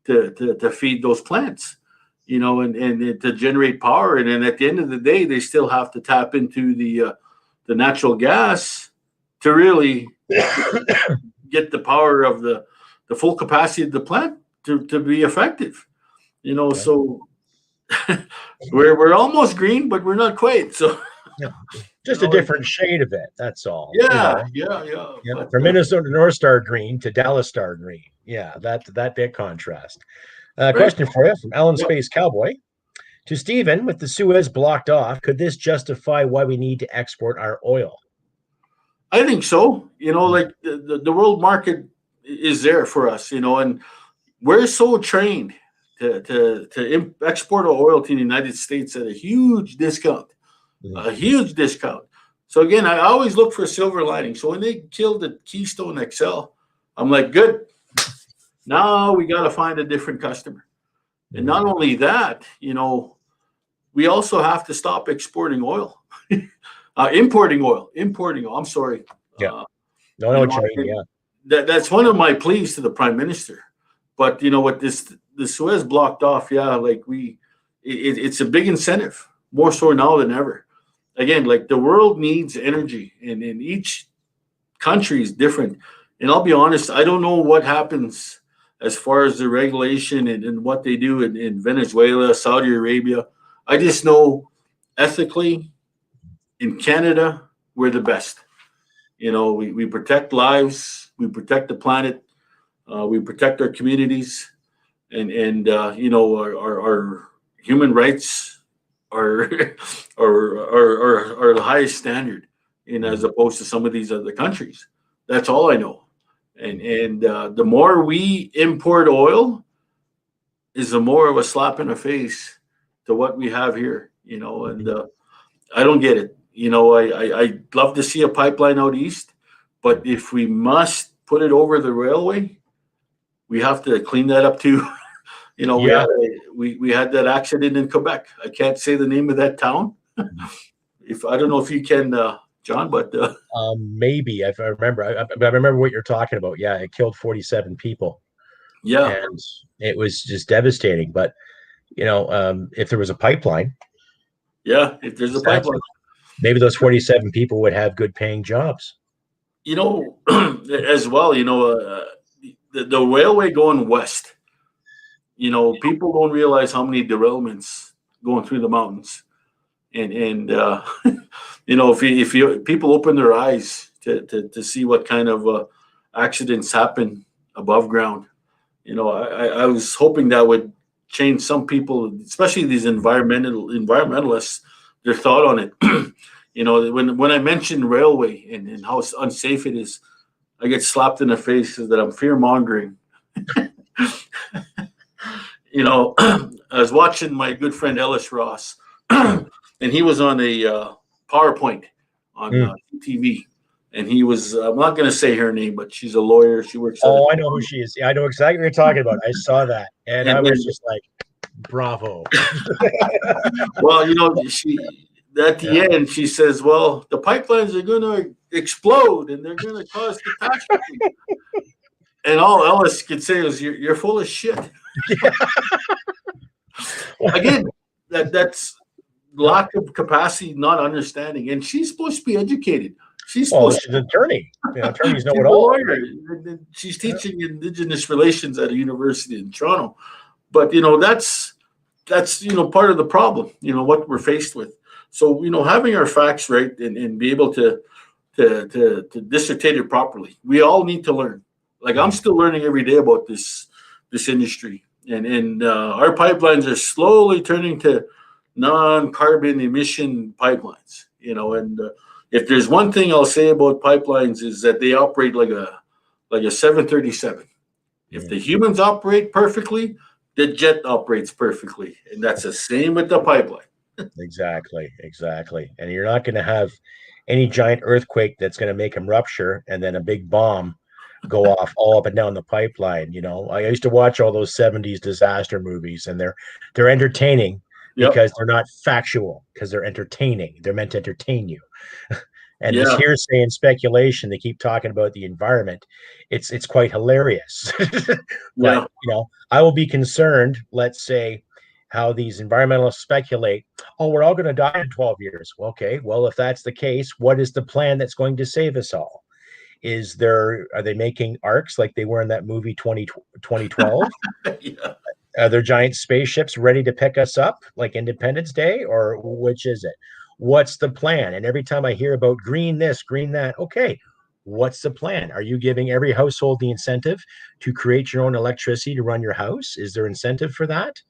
to feed those plants, you know, and to generate power. And then at the end of the day, they still have to tap into the natural gas to really get the power of the full capacity of the plant to be effective, you know. So we're almost green, but we're not quite. So Yeah. Just a different shade of it. That's all. yeah. Yeah. But From Minnesota North Star green to Dallas Star green. Yeah, that big contrast. right. Question for you from Ellen Yeah. Space Cowboy. To Stephen, with the Suez blocked off, could this justify why we need to export our oil? I think so. Like the world market is there for us. And we're so trained to export our oil to the United States at a huge discount, Mhm. a huge discount. So again, I always look for a silver lining. So when they killed the Keystone XL, I'm like, good. Now we got to find a different customer. And not only that, we also have to stop exporting oil, importing oil. I'm sorry. Yeah. Uh, No, I know what you mean. Yeah. that's one of my pleas to the prime minister. But what the Suez blocked off, yeah, like it's a big incentive, more so now than ever. Again, like the world needs energy, and each country is different. And I'll be honest, I don't know what happens as far as the regulation and what they do in Venezuela, Saudi Arabia. I just know ethically in Canada, we're the best. We protect lives, we protect the planet, we protect our communities, and our human rights are are the highest standard, as opposed to some of these other countries. That's all I know. And the more we import oil, is the more of a slap in the face to what we have here. And I don't get it. I'd love to see a pipeline out east, but if we must put it over the railway, we have to clean that up too. Yeah. We had that accident in Quebec. I can't say the name of that town. If I don't know if you can, John, but Maybe if I remember. I remember what you're talking about. Yeah, it killed 47 people, yeah, and it was just devastating. But if there was a pipeline, yeah. If there's a exactly, pipeline, maybe those 47 people would have good paying jobs. as well. The railway going west. People don't realize how many derailments going through the mountains, and if people open their eyes to see what kind of accidents happen above ground. I was hoping that would change some people, especially these environmentalists, their thought on it. When I mention railway and how unsafe it is, I get slapped in the face that I'm fear mongering. I was watching my good friend Ellis Ross, and he was on a PowerPoint on TV, and he was. I'm not going to say her name, but she's a lawyer. She works. Oh, I know who she is. I know exactly what you're talking about. I saw that, and I was just like, "Bravo!" Well, she at the end she says, "Well, the pipelines are going to explode, and they're going to cause catastrophe." And all Ellis could say is, "You're full of shit." Again, that's lack of capacity, not understanding, and she's supposed to be educated. She's an attorney. Attorneys know she's it a all. lawyer. And she's teaching Indigenous relations at a university in Toronto. But that's part of the problem. What we're faced with. So having our facts right and be able to dissertate it properly. We all need to learn. Like I'm still learning every day about this industry, and our pipelines are slowly turning to non-carbon emission pipelines. And if there's one thing I'll say about pipelines is that they operate like a 737. If the humans operate perfectly, the jet operates perfectly, and that's the same with the pipeline. Exactly. And you're not going to have any giant earthquake that's going to make them rupture, and then a big bomb go off all up and down the pipeline. I used to watch all those 70s disaster movies, and they're entertaining because they're not factual, because they're entertaining. They're meant to entertain you. And this hearsay and speculation, they keep talking about the environment. It's quite hilarious. But I will be concerned, let's say, how these environmentalists speculate, oh, we're all going to die in 12 years. Well, okay, well, if that's the case, what is the plan that's going to save us all? Are they making arcs like they were in that movie 2012? Are there giant spaceships ready to pick us up like Independence Day, or which is it? What's the plan? And every time I hear about green this, green that, okay, what's the plan? Are you giving every household the incentive to create your own electricity to run your house? Is there incentive for that?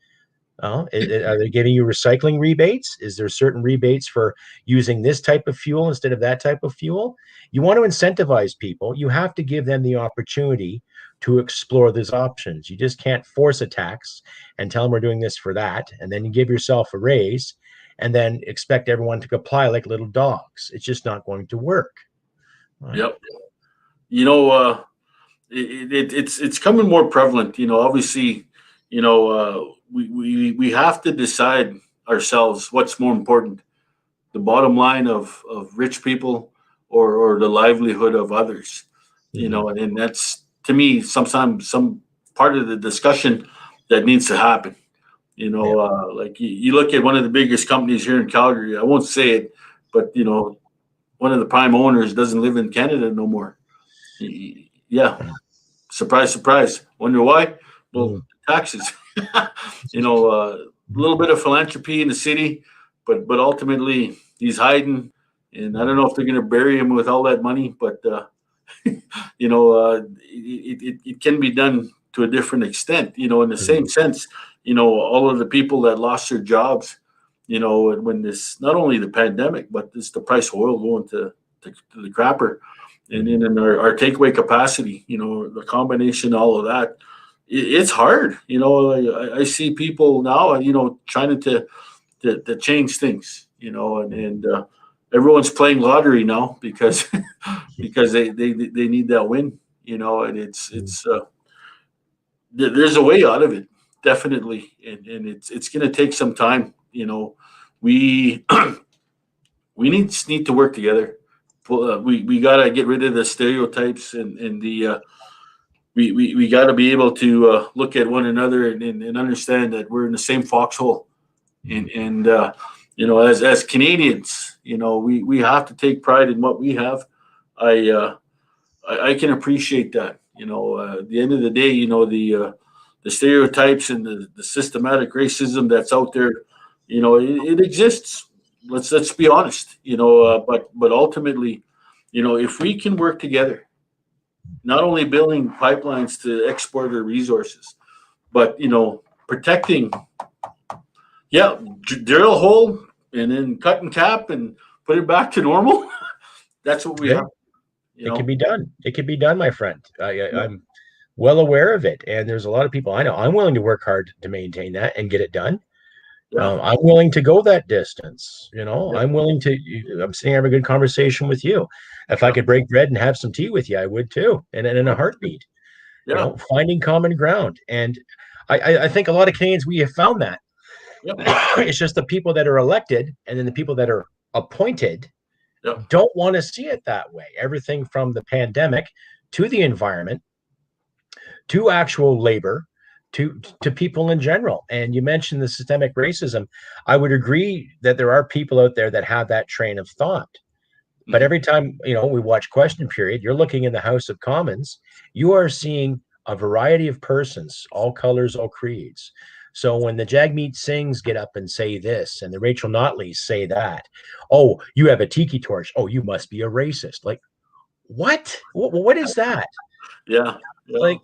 Are they giving you recycling rebates? Is there certain rebates for using this type of fuel instead of that type of fuel? You want to incentivize people. You have to give them the opportunity to explore those options. You just can't force a tax and tell them we're doing this for that. And then you give yourself a raise and then expect everyone to comply like little dogs. It's just not going to work. Right? Yep. You know, it's coming more prevalent. You know, obviously, you know, we have to decide ourselves what's more important: the bottom line of rich people or the livelihood of others. You know, and that's, to me, sometimes some part of the discussion that needs to happen. You know, like you look at one of the biggest companies here in Calgary. I won't say it, but you know, one of the prime owners doesn't live in Canada no more. Yeah, surprise, surprise. Wonder why? Well, taxes. You know, a little bit of philanthropy in the city, but ultimately he's hiding, and I don't know if they're going to bury him with all that money, but you know, it can be done to a different extent. You know, in the same sense, you know, all of the people that lost their jobs, you know, when this, not only the pandemic, but this, the price of oil going to the crapper, and then our takeaway capacity, you know, the combination, all of that, it's hard. You know, I see people now, you know, trying to change things, you know, and everyone's playing lottery now because because they need that win, you know, and it's there's a way out of it, definitely, and it's going to take some time. You know, we we need to work together. We got to get rid of the stereotypes and the we got to be able to look at one another and understand that we're in the same foxhole, and you know, as Canadians, you know, we have to take pride in what we have. I can appreciate that. You know, at the end of the day, you know, the stereotypes and the systematic racism that's out there, you know, it exists. Let's be honest. You know, but ultimately, you know, if we can work together, not only building pipelines to export our resources, but you know, protecting. Yeah, drill a hole and then cut and cap and put it back to normal. That's what we have. It can be done. It can be done, my friend. I'm well aware of it, and there's a lot of people I know. I'm willing to work hard to maintain that and get it done. I'm willing to go that distance. You know, I'm willing to. I'm sitting having a good conversation with you. If I could break bread and have some tea with you, I would too, and in a heartbeat. You know, finding common ground, and I think a lot of Canadians, we have found that. It's just the people that are elected and then the people that are appointed don't want to see it that way. Everything from the pandemic to the environment to actual labor to people in general. And you mentioned the systemic racism. I would agree that there are people out there that have that train of thought. But every time, you know, we watch Question Period, you're looking in the House of Commons, you are seeing a variety of persons, all colors, all creeds. So when the Jagmeet Singhs get up and say this, and the Rachel Notleys say that, oh, you have a tiki torch. Oh, you must be a racist. Like, what? What is that? Yeah. Like,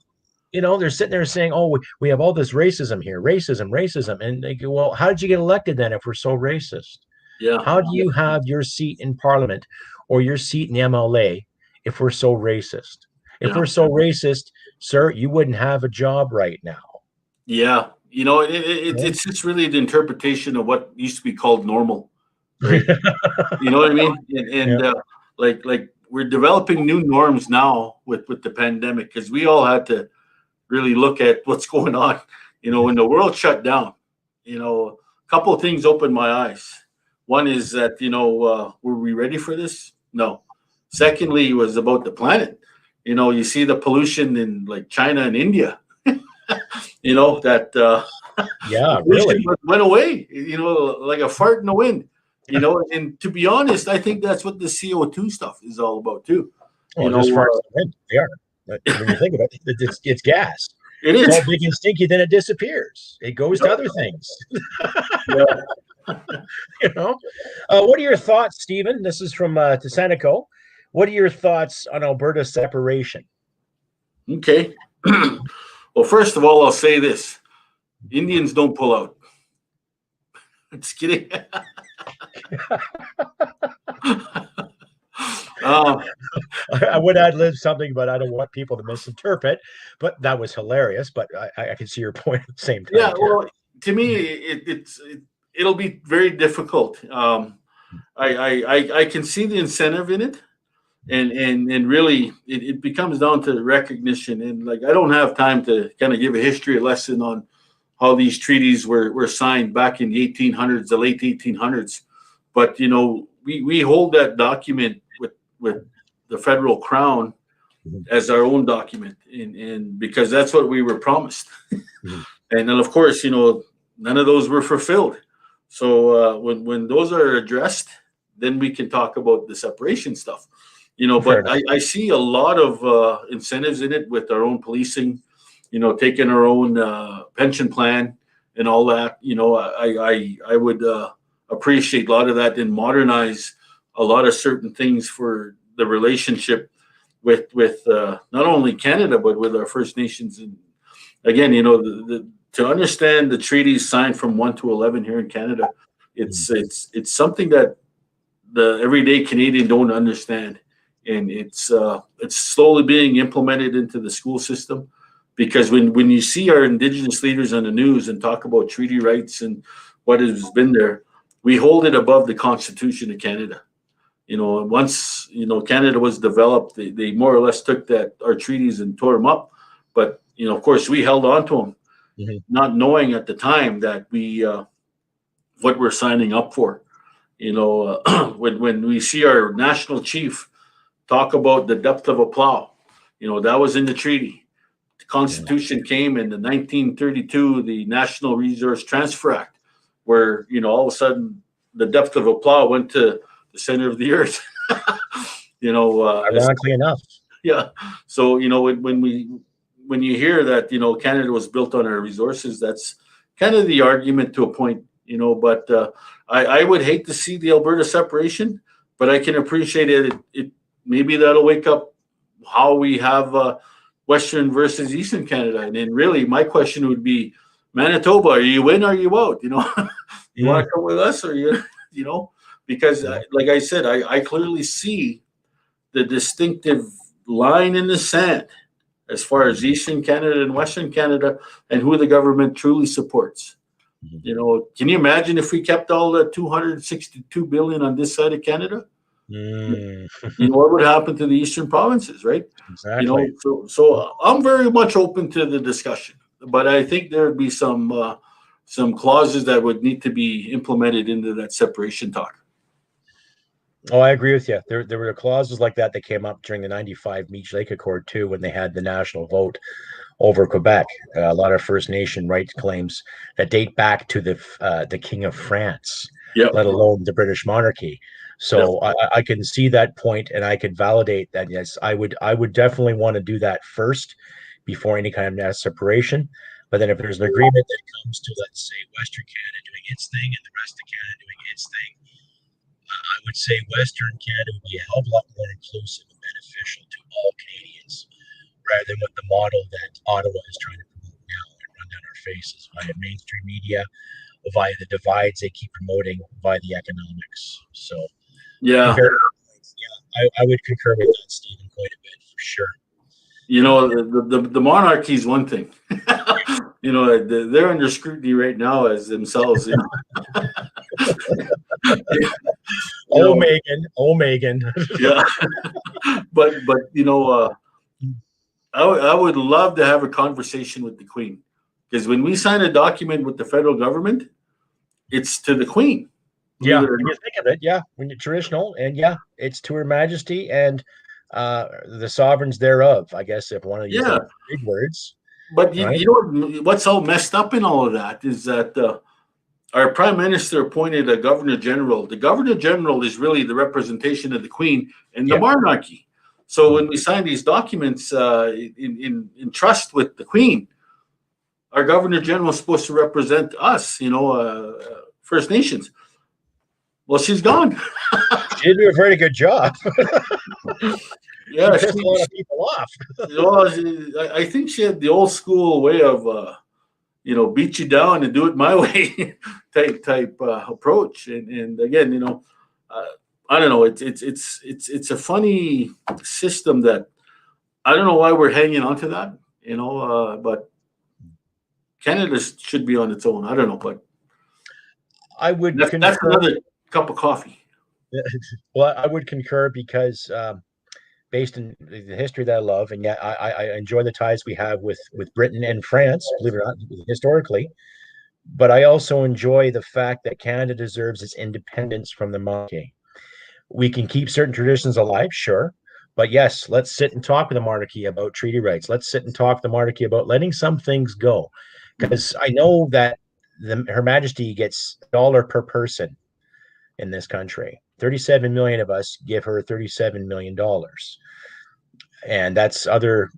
you know, they're sitting there saying, oh, we have all this racism here, racism. And they go, well, how did you get elected then if we're so racist? Yeah. How do you have your seat in Parliament or your seat in the MLA if we're so racist? If we're so racist, sir, you wouldn't have a job right now. Yeah. You know, it's just really the interpretation of what used to be called normal, right? You know what I mean? And like we're developing new norms now with the pandemic, because we all had to really look at what's going on. You know, when the world shut down, you know, a couple of things opened my eyes. One is that, you know, were we ready for this? No. Secondly, it was about the planet. You know, you see the pollution in like China and India. You know, that really went away, you know, like a fart in the wind, you know. And to be honest, I think that's what the CO2 stuff is all about too. Oh, just farts in the wind. They are. But when you think about it, it's gas. It It's is. all big and stinky, then it disappears. It goes to other things. Yeah. What are your thoughts, Stephen? This is from Tesenico. What are your thoughts on Alberta's separation? Okay. Well, first of all, I'll say this: Indians don't pull out. Just kidding. I would add lib something, but I don't want people to misinterpret. But that was hilarious. But I can see your point at the same time. Yeah, well, to me, it'll be very difficult. I can see the incentive in it, and really, it becomes down to recognition. And like, I don't have time to kind of give a history lesson on how these treaties were signed back in the 1800s, the late 1800s. But we hold that document with the federal crown as our own document, and because that's what we were promised. And then, of course, none of those were fulfilled. So when those are addressed, then we can talk about the separation stuff. But I see a lot of incentives in it with our own policing, taking our own pension plan and all that. I would appreciate a lot of that and modernize a lot of certain things for the relationship with not only Canada, but with our First Nations. And again, to understand the treaties signed from 1 to 11 here in Canada, it's something that the everyday Canadian don't understand. And it's slowly being implemented into the school system, because when you see our Indigenous leaders on the news and talk about treaty rights and what has been there, we hold it above the Constitution of Canada. Once Canada was developed, they more or less took our treaties and tore them up. But of course, we held on to them, not knowing at the time that what we're signing up for. When we see our national chief talk about the depth of a plow, that was in the treaty. The Constitution came in the 1932, the National Resource Transfer Act, where all of a sudden the depth of a plow went to the center of the earth. Ironically enough. Yeah. So when you hear that Canada was built on our resources, that's kind of the argument to a point. But I would hate to see the Alberta separation, but I can appreciate it. Maybe that'll wake up how we have Western versus Eastern Canada. And then really my question would be, Manitoba, are you in or are you out? You want to come with us, or because like I said, I clearly see the distinctive line in the sand as far as Eastern Canada and Western Canada and who the government truly supports. Can you imagine if we kept all the 262 billion on this side of Canada? What would happen to the eastern provinces, right? Exactly. So I'm very much open to the discussion, but I think there would be some clauses that would need to be implemented into that separation talk. Oh, I agree with you. There were clauses like that came up during the 95 Meech Lake Accord too, when they had the national vote over Quebec. A lot of First Nation rights claims that date back to the King of France, let alone the British monarchy. So I can see that point, and I could validate that. Yes, I would definitely want to do that first before any kind of separation. But then if there's an agreement that comes to, let's say, Western Canada doing its thing and the rest of Canada doing its thing, I would say Western Canada would be a hell of a lot more inclusive and beneficial to all Canadians, rather than with the model that Ottawa is trying to promote now and run down our faces via mainstream media, via the divides they keep promoting, via the economics. So, I would concur with that, Stephen, quite a bit for sure. The monarchy is one thing. They're under scrutiny right now as themselves. Megan. Yeah. But I would love to have a conversation with the Queen, because when we sign a document with the federal government, it's to the Queen. Yeah, when you think of it, when you're traditional, and it's to Her Majesty and the sovereigns thereof, I guess, if one of these big words. But you know what's all messed up in all of that is that our Prime Minister appointed a Governor General. The Governor General is really the representation of the Queen and the monarchy. So when we sign these documents in trust with the Queen, our Governor General is supposed to represent us, First Nations. Well, she's gone. She did do a very good job. Yeah, she pissed a lot of people off. I think she had the old school way of, beat you down and do it my way type approach. And again, I don't know. It's a funny system that I don't know why we're hanging on to that. But Canada should be on its own. I don't know, but I would. That's another cup of coffee. Well, I would concur because based on the history that I love, and yet I enjoy the ties we have with Britain and France, believe it or not, historically. But I also enjoy the fact that Canada deserves its independence from the monarchy. We can keep certain traditions alive, sure. But yes, let's sit and talk with the monarchy about treaty rights. Let's sit and talk with the monarchy about letting some things go. Because I know that Her Majesty gets $1 per person in this country. 37 million of us give her $37 million. And that's other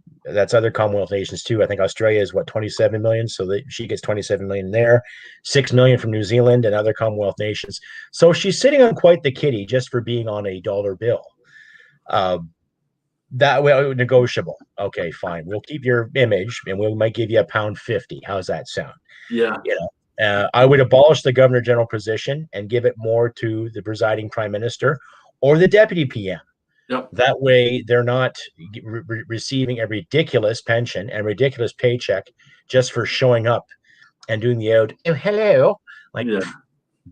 Commonwealth nations too. I think Australia is 27 million, so that she gets 27 million there, 6 million from New Zealand and other Commonwealth nations. So she's sitting on quite the kitty just for being on a dollar bill. That way, negotiable. Okay, fine. We'll keep your image, and we might give you £1.50. How's that sound? Yeah. I would abolish the Governor General position and give it more to the presiding Prime Minister or the Deputy PM. Yep. That way, they're not receiving a ridiculous pension and ridiculous paycheck just for showing up and doing the out. Oh, hello,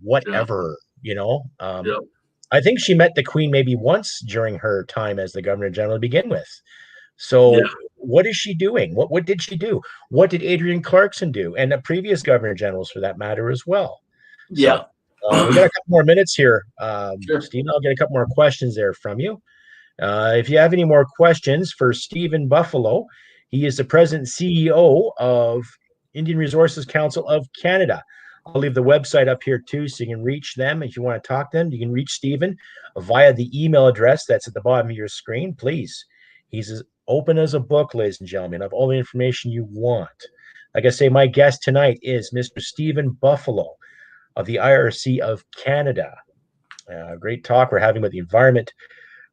whatever. Yep. I think she met the Queen maybe once during her time as the Governor General to begin with. So what is she doing? What did she do? What did Adrian Clarkson do? And the previous Governor Generals, for that matter, as well. Yeah. So, we got a couple more minutes here. Sure. Stephen, I'll get a couple more questions there from you. If you have any more questions for Stephen Buffalo, he is the president and CEO of Indian Resources Council of Canada. I'll leave the website up here too, so you can reach them. If you want to talk to them, you can reach Stephen via the email address that's at the bottom of your screen. Please, he's as open as a book, ladies and gentlemen, of all the information you want. Like I say, my guest tonight is Mr. Stephen Buffalo of the IRC of Canada. Great talk we're having about the environment,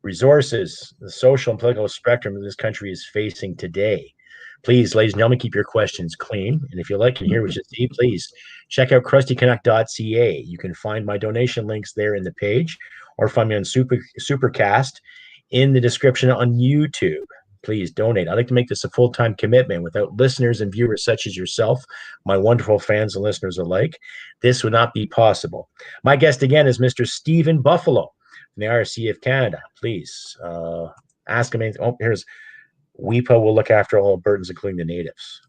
resources, the social and political spectrum that this country is facing today. Please, ladies and gentlemen, keep your questions clean. And if you like to hear what you see, please check out crustycanuck.ca. You can find my donation links there in the page, or find me on Supercast in the description on YouTube. Please donate. I'd like to make this a full-time commitment. Without listeners and viewers such as yourself, my wonderful fans and listeners alike, this would not be possible. My guest again is Mr. Stephen Buffalo from the IRC of Canada. Please ask him anything. Oh, here's WEPA will look after all Albertans, including the natives.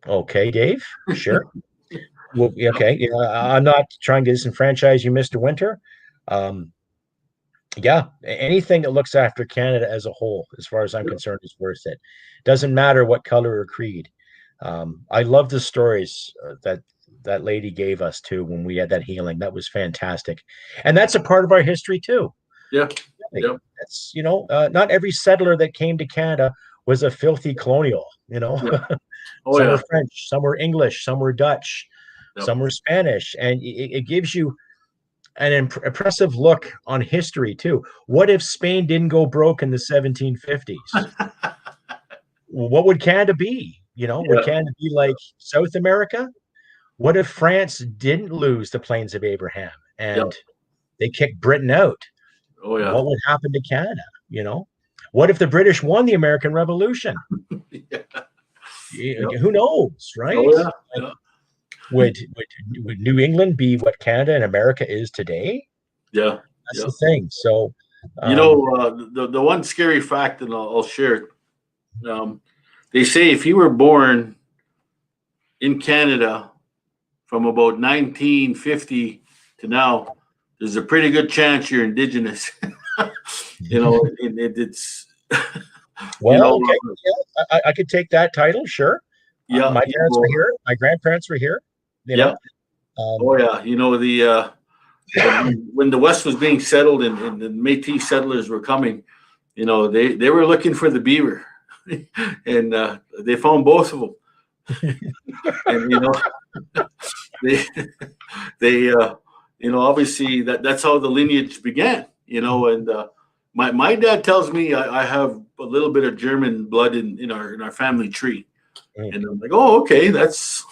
Okay, Dave. Sure. Well, okay. I'm not trying to disenfranchise you, Mr. Winter. Anything that looks after Canada as a whole, as far as I'm concerned, is worth it. Doesn't matter what color or creed. I love the stories that lady gave us too when we had that healing. That was fantastic, and that's a part of our history too. Yeah. Yep. That's not every settler that came to Canada was a filthy colonial. Some were French, some were English, some were Dutch, some were Spanish, and it gives you an impressive look on history too. What if Spain didn't go broke in the 1750s? What would Canada be? Would Canada be like South America? What if France didn't lose the Plains of Abraham and they kicked Britain out? Oh, yeah. What would happen to Canada? What if the British won the American Revolution? Who knows, right? Oh, yeah. Would New England be what Canada and America is today? Yeah, that's the thing. So, the one scary fact, and I'll share it. They say if you were born in Canada from about 1950 to now, there's a pretty good chance you're Indigenous. It's well, okay. I could take that title, sure. Yeah, my parents were here. My grandparents were here. When the West was being settled and the Métis settlers were coming, they were looking for the beaver, and they found both of them. And they obviously that's how the lineage began. And my dad tells me I have a little bit of German blood in our family tree. And I'm like, oh, okay, that's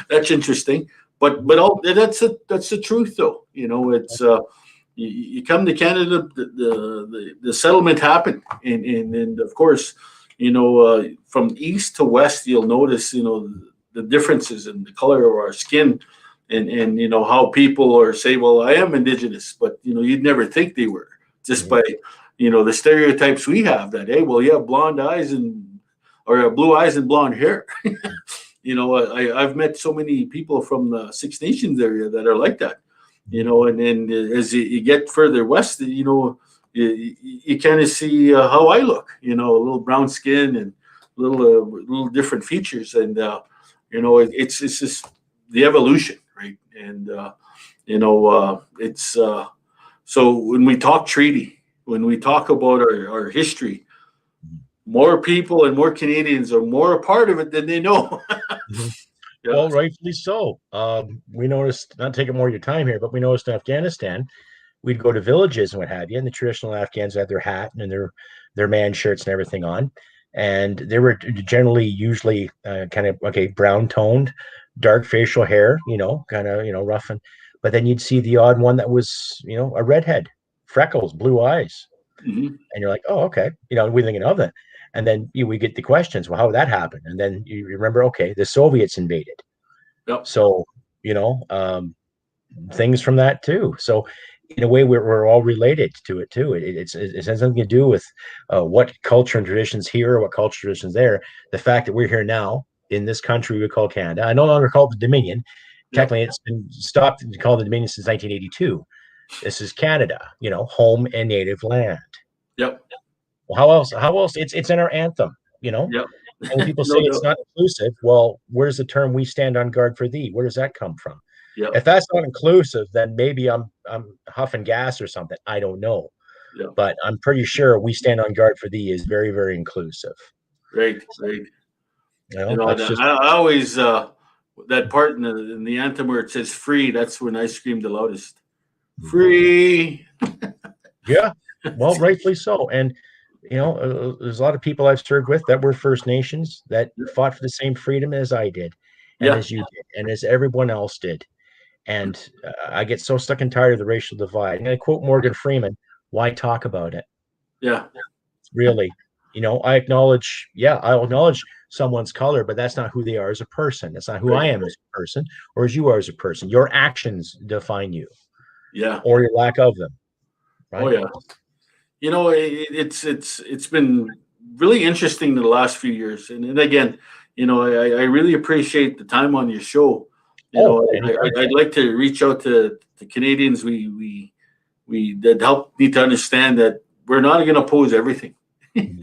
that's interesting. But that's the truth, though. It's you come to Canada, the settlement happened, and of course, from east to west, you'll notice, the differences in the color of our skin, and how people are say, well, I am Indigenous, but you'd never think they were just by the stereotypes we have that, hey, well, you have blonde eyes or blue eyes and blonde hair. I've met so many people from the Six Nations area that are like that. And then as you get further west, you kind of see how I look. A little brown skin and little different features, and it's just the evolution, right? And it's so when we talk treaty, when we talk about our history, more people and more Canadians are more a part of it than they know. Yeah. Well, rightfully so. We noticed, not taking more of your time here, but we noticed in Afghanistan, we'd go to villages and what have you, and the traditional Afghans had their hat and their man shirts and everything on. And they were generally usually kind of, brown toned, dark facial hair, kind of, rough. But then you'd see the odd one that was, a redhead, freckles, blue eyes. Mm-hmm. And you're like, oh, okay. We're thinking of it. And then we get the questions, well, how did that happen? And then you remember, okay, the Soviets invaded. Yep. So, things from that too. So in a way, we're all related to it too. It has something to do with what culture and traditions here, what culture traditions there. The fact that we're here now in this country we call Canada. I no longer call it the Dominion. Yep. Technically, it's been stopped to call the Dominion since 1982. This is Canada, home and native land. Yep. Well, how else? It's in our anthem, Yep. And when people say it's not inclusive, well, where's the term "we stand on guard for thee"? Where does that come from? Yep. If that's not inclusive, then maybe I'm huffing gas or something. I don't know. Yep. But I'm pretty sure "we stand on guard for thee" is very, very inclusive. Right. I always that part in the anthem where it says "free." That's when I scream the loudest. Free. Yeah. Well, rightfully so. And there's a lot of people I've served with that were First Nations that fought for the same freedom as I did, and as you did, and as everyone else did. And I get so stuck and tired of the racial divide. And I quote Morgan Freeman, why talk about it? Yeah. Really. I'll acknowledge someone's color, but that's not who they are as a person. That's not who I am as a person or as you are as a person. Your actions define you. Yeah. Or your lack of them. Right? Oh, yeah. It's been really interesting the last few years, and again, I really appreciate the time on your show. I'd like to reach out to the Canadians we that need to understand that we're not going to oppose everything. And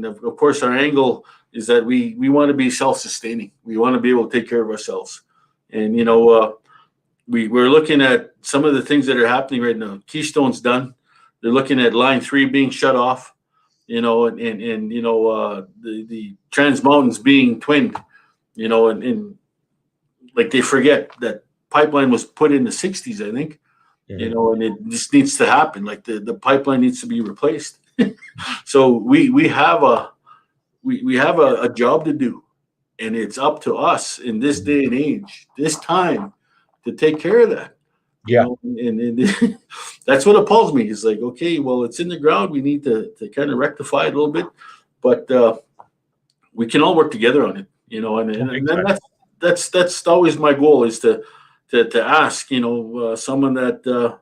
of course our angle is that we want to be self-sustaining. We want to be able to take care of ourselves, and we're looking at some of the things that are happening right now. Keystone's done. They're looking at Line 3 being shut off, and the Trans Mountains being twinned, and like they forget that pipeline was put in the 60s, I think, and it just needs to happen. Like the pipeline needs to be replaced. So we have a job to do, and it's up to us in this day and age, this time, to take care of that. Yeah. And that's what appalls me. Is like, okay, well, it's in the ground. We need to kind of rectify it a little bit, but we can all work together on it, and that's always my goal, is to ask, someone that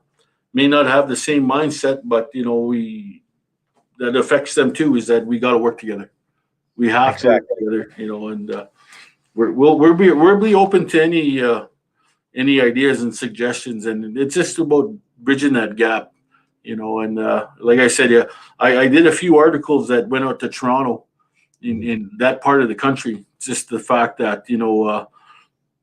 may not have the same mindset, but that affects them too, is that we got to work together. We have to work together, and we'll be open to any ideas and suggestions, and it's just about bridging that gap, and like I said, I did a few articles that went out to Toronto in that part of the country. Just the fact that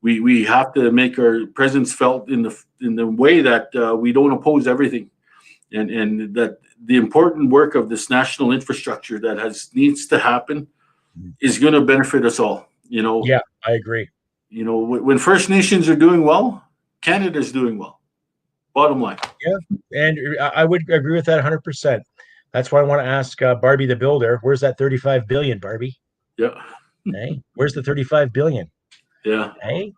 we have to make our presence felt in the way that we don't oppose everything, and that the important work of this national infrastructure that needs to happen is going to benefit us all. You know, Yeah, I agree. you know, when First Nations are doing well, Canada's doing well. Bottom line. Yeah, and I would agree with that 100%. That's why I want to ask Barbie the Builder, where's that 35 billion, Barbie? Yeah. Hey, where's the 35 billion? Yeah. Hey,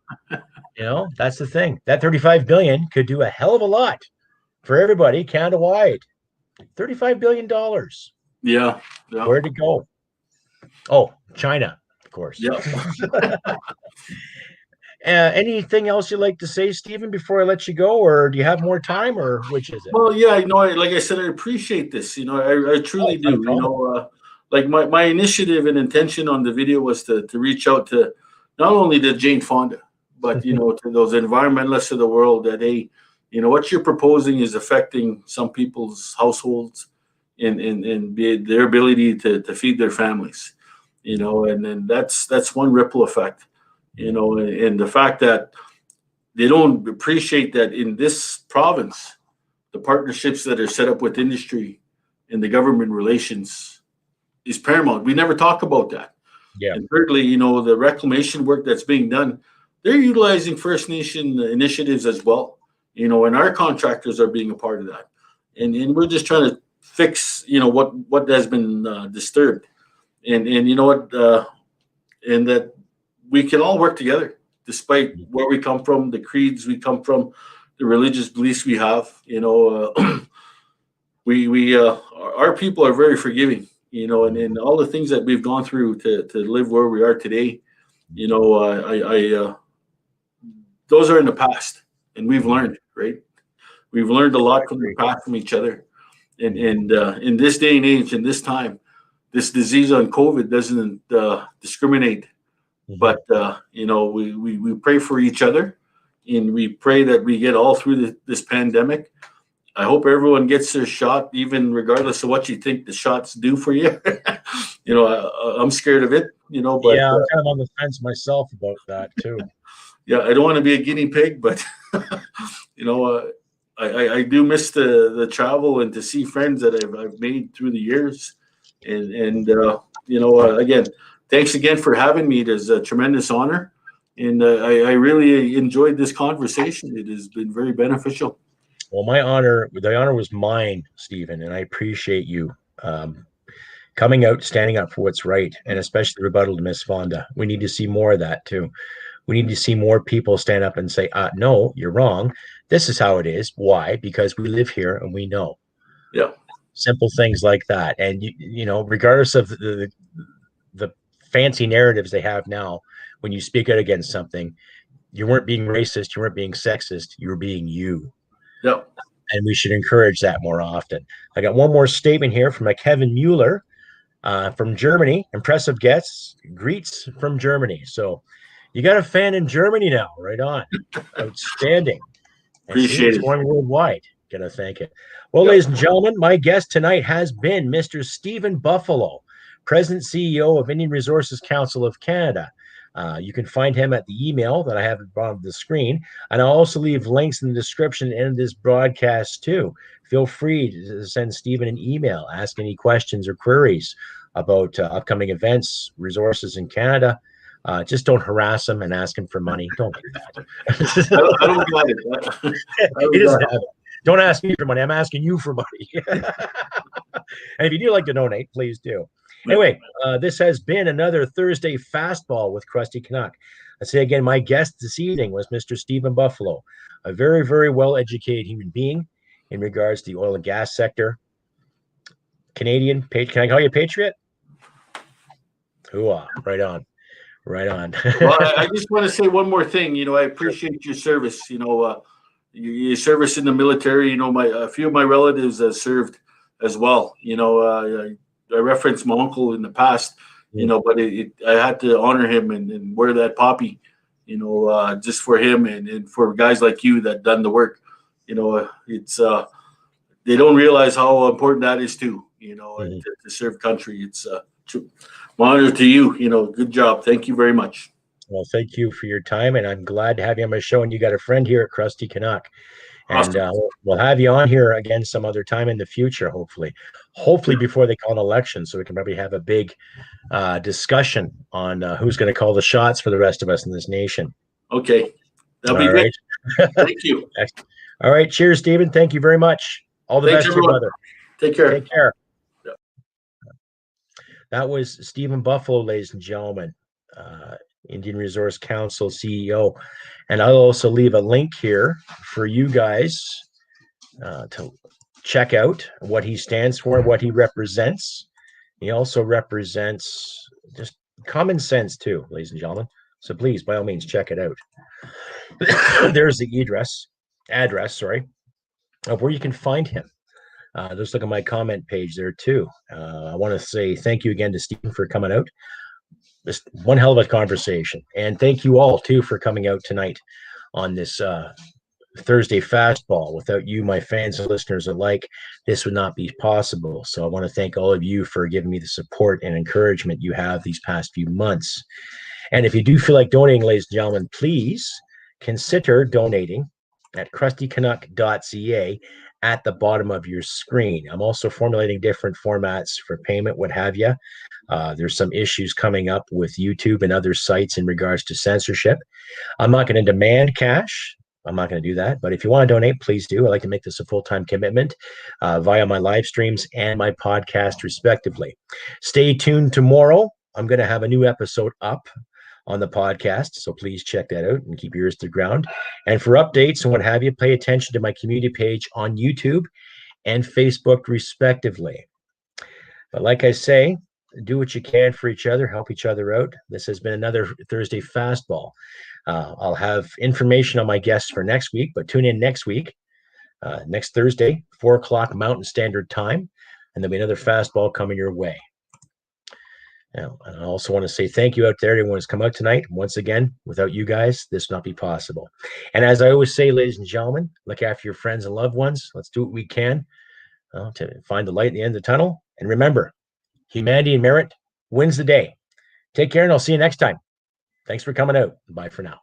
that's the thing. That 35 billion could do a hell of a lot for everybody Canada-wide. $35 billion. Yeah. Yeah. Where'd it go? Oh, China, of course. Yeah. Anything else you'd like to say, Stephen, before I let you go, or do you have more time, or which is it? Well, yeah, like I said, I appreciate this. You know, I truly do. You know, like my initiative and intention on the video was to reach out to not only to Jane Fonda, but you know, to those environmentalists of the world that, hey, you know, what you're proposing is affecting some people's households and their ability to feed their families. You know, and then that's one ripple effect. You know, and the fact that they don't appreciate that in this province, the partnerships that are set up with industry and the government relations is paramount. We never talk about that. Yeah. And thirdly, you know, the reclamation work that's being done, they're utilizing First Nation initiatives as well. You know, and our contractors are being a part of that. And we're just trying to fix, you know, what has been disturbed. And you know what, and that we can all work together despite where we come from, the creeds we come from, the religious beliefs we have. You know, our people are very forgiving. You know, and all the things that we've gone through to live where we are today. You know, those are in the past, and we've learned. Right, we've learned a lot from the past from each other. And in this day and age, in this time, this disease on COVID doesn't discriminate. But you know, we pray for each other, and we pray that we get all through this pandemic. I hope everyone gets their shot, even regardless of what you think the shots do for you. You know, I'm scared of it. You know, but yeah, I'm kind of on the fence myself about that too. Yeah, I don't want to be a guinea pig, but you know, I do miss the travel and to see friends that I've made through the years, and you know, again. Thanks again for having me. It is a tremendous honor. And I really enjoyed this conversation. It has been very beneficial. Well, the honor was mine, Stephen, and I appreciate you coming out, standing up for what's right, and especially rebuttal to Miss Fonda. We need to see more of that too. We need to see more people stand up and say, no, you're wrong. This is how it is. Why? Because we live here and we know. Yeah. Simple things like that. And, you know, regardless of the fancy narratives they have now, when you speak out against something, you weren't being racist, you weren't being sexist, you were being you. Yeah. And we should encourage that more often. I got one more statement here from a Kevin Mueller from Germany. Impressive guests, greets from Germany. So you got a fan in Germany now. Right on. Outstanding. Appreciate it. Going worldwide. Gotta thank it. Well, ladies and gentlemen, my guest tonight has been Mr. Stephen Buffalo, President CEO of Indian Resources Council of Canada. You can find him at the email that I have at the bottom of the screen. And I'll also leave links in the description and this broadcast too. Feel free to send Stephen an email, ask any questions or queries about upcoming events, resources in Canada. Just don't harass him and ask him for money. Don't do that. I don't got it. He doesn't have it. Don't ask me for money. I'm asking you for money. And if you do like to donate, please do. Anyway, this has been another Thursday Fastball with Crusty Canuck. I say again, my guest this evening was Mr. Stephen Buffalo, a very, very well-educated human being in regards to the oil and gas sector. Canadian, can I call you a patriot? Hooah, right on. Right on. Well, I just want to say one more thing. You know, I appreciate your service. You know, your service in the military. You know, a few of my relatives have served as well. You know, I referenced my uncle in the past. You know, but I had to honor him and wear that poppy. You know, just for him and for guys like you that done the work. You know, it's they don't realize how important that is too. You know, to serve country. It's honor to you. You know, good job. Thank you very much. Well, thank you for your time, and I'm glad to have you on my show. And you got a friend here at Crusty Canuck, and we'll have you on here again some other time in the future, hopefully. hopefully before they call an election, so we can probably have a big discussion on who's going to call the shots for the rest of us in this nation. Okay. That'll be All great. right. Thank you. All right. Cheers, Stephen. Thank you very much. All the Thanks, best to you, everyone. brother. Take care. Take care. Yeah. That was Stephen Buffalo, ladies and gentlemen, Indian Resource Council CEO. And I'll also leave a link here for you guys to check out what he stands for, what he represents. He also represents just common sense too, ladies and gentlemen. So please, by all means, check it out. There's the address, of where you can find him. Just look at my comment page there too. I want to say thank you again to Stephen for coming out. Just one hell of a conversation. And thank you all too for coming out tonight on this Thursday fastball. Without you, my fans and listeners alike, this would not be possible. So I want to thank all of you for giving me the support and encouragement you have these past few months. And if you do feel like donating, ladies and gentlemen, please consider donating at crustycanuck.ca at the bottom of your screen. I'm also formulating different formats for payment, what have you. There's some issues coming up with YouTube and other sites in regards to censorship. I'm not going to demand cash. I'm not going to do that. But if you want to donate, please do. I like to make this a full-time commitment via my live streams and my podcast, respectively. Stay tuned tomorrow. I'm going to have a new episode up on the podcast, so please check that out and keep your ears to the ground. And for updates and what have you, pay attention to my community page on YouTube and Facebook, respectively. But like I say, do what you can for each other, help each other out. This has been another Thursday fastball. I'll have information on my guests for next week, but tune in next week, next Thursday, 4 o'clock Mountain Standard Time, and there'll be another fastball coming your way. Now, I also want to say thank you out there, everyone who's come out tonight. Once again, without you guys, this would not be possible. And as I always say, ladies and gentlemen, look after your friends and loved ones. Let's do what we can to find the light at the end of the tunnel. And remember, humanity and merit wins the day. Take care, and I'll see you next time. Thanks for coming out. Bye for now.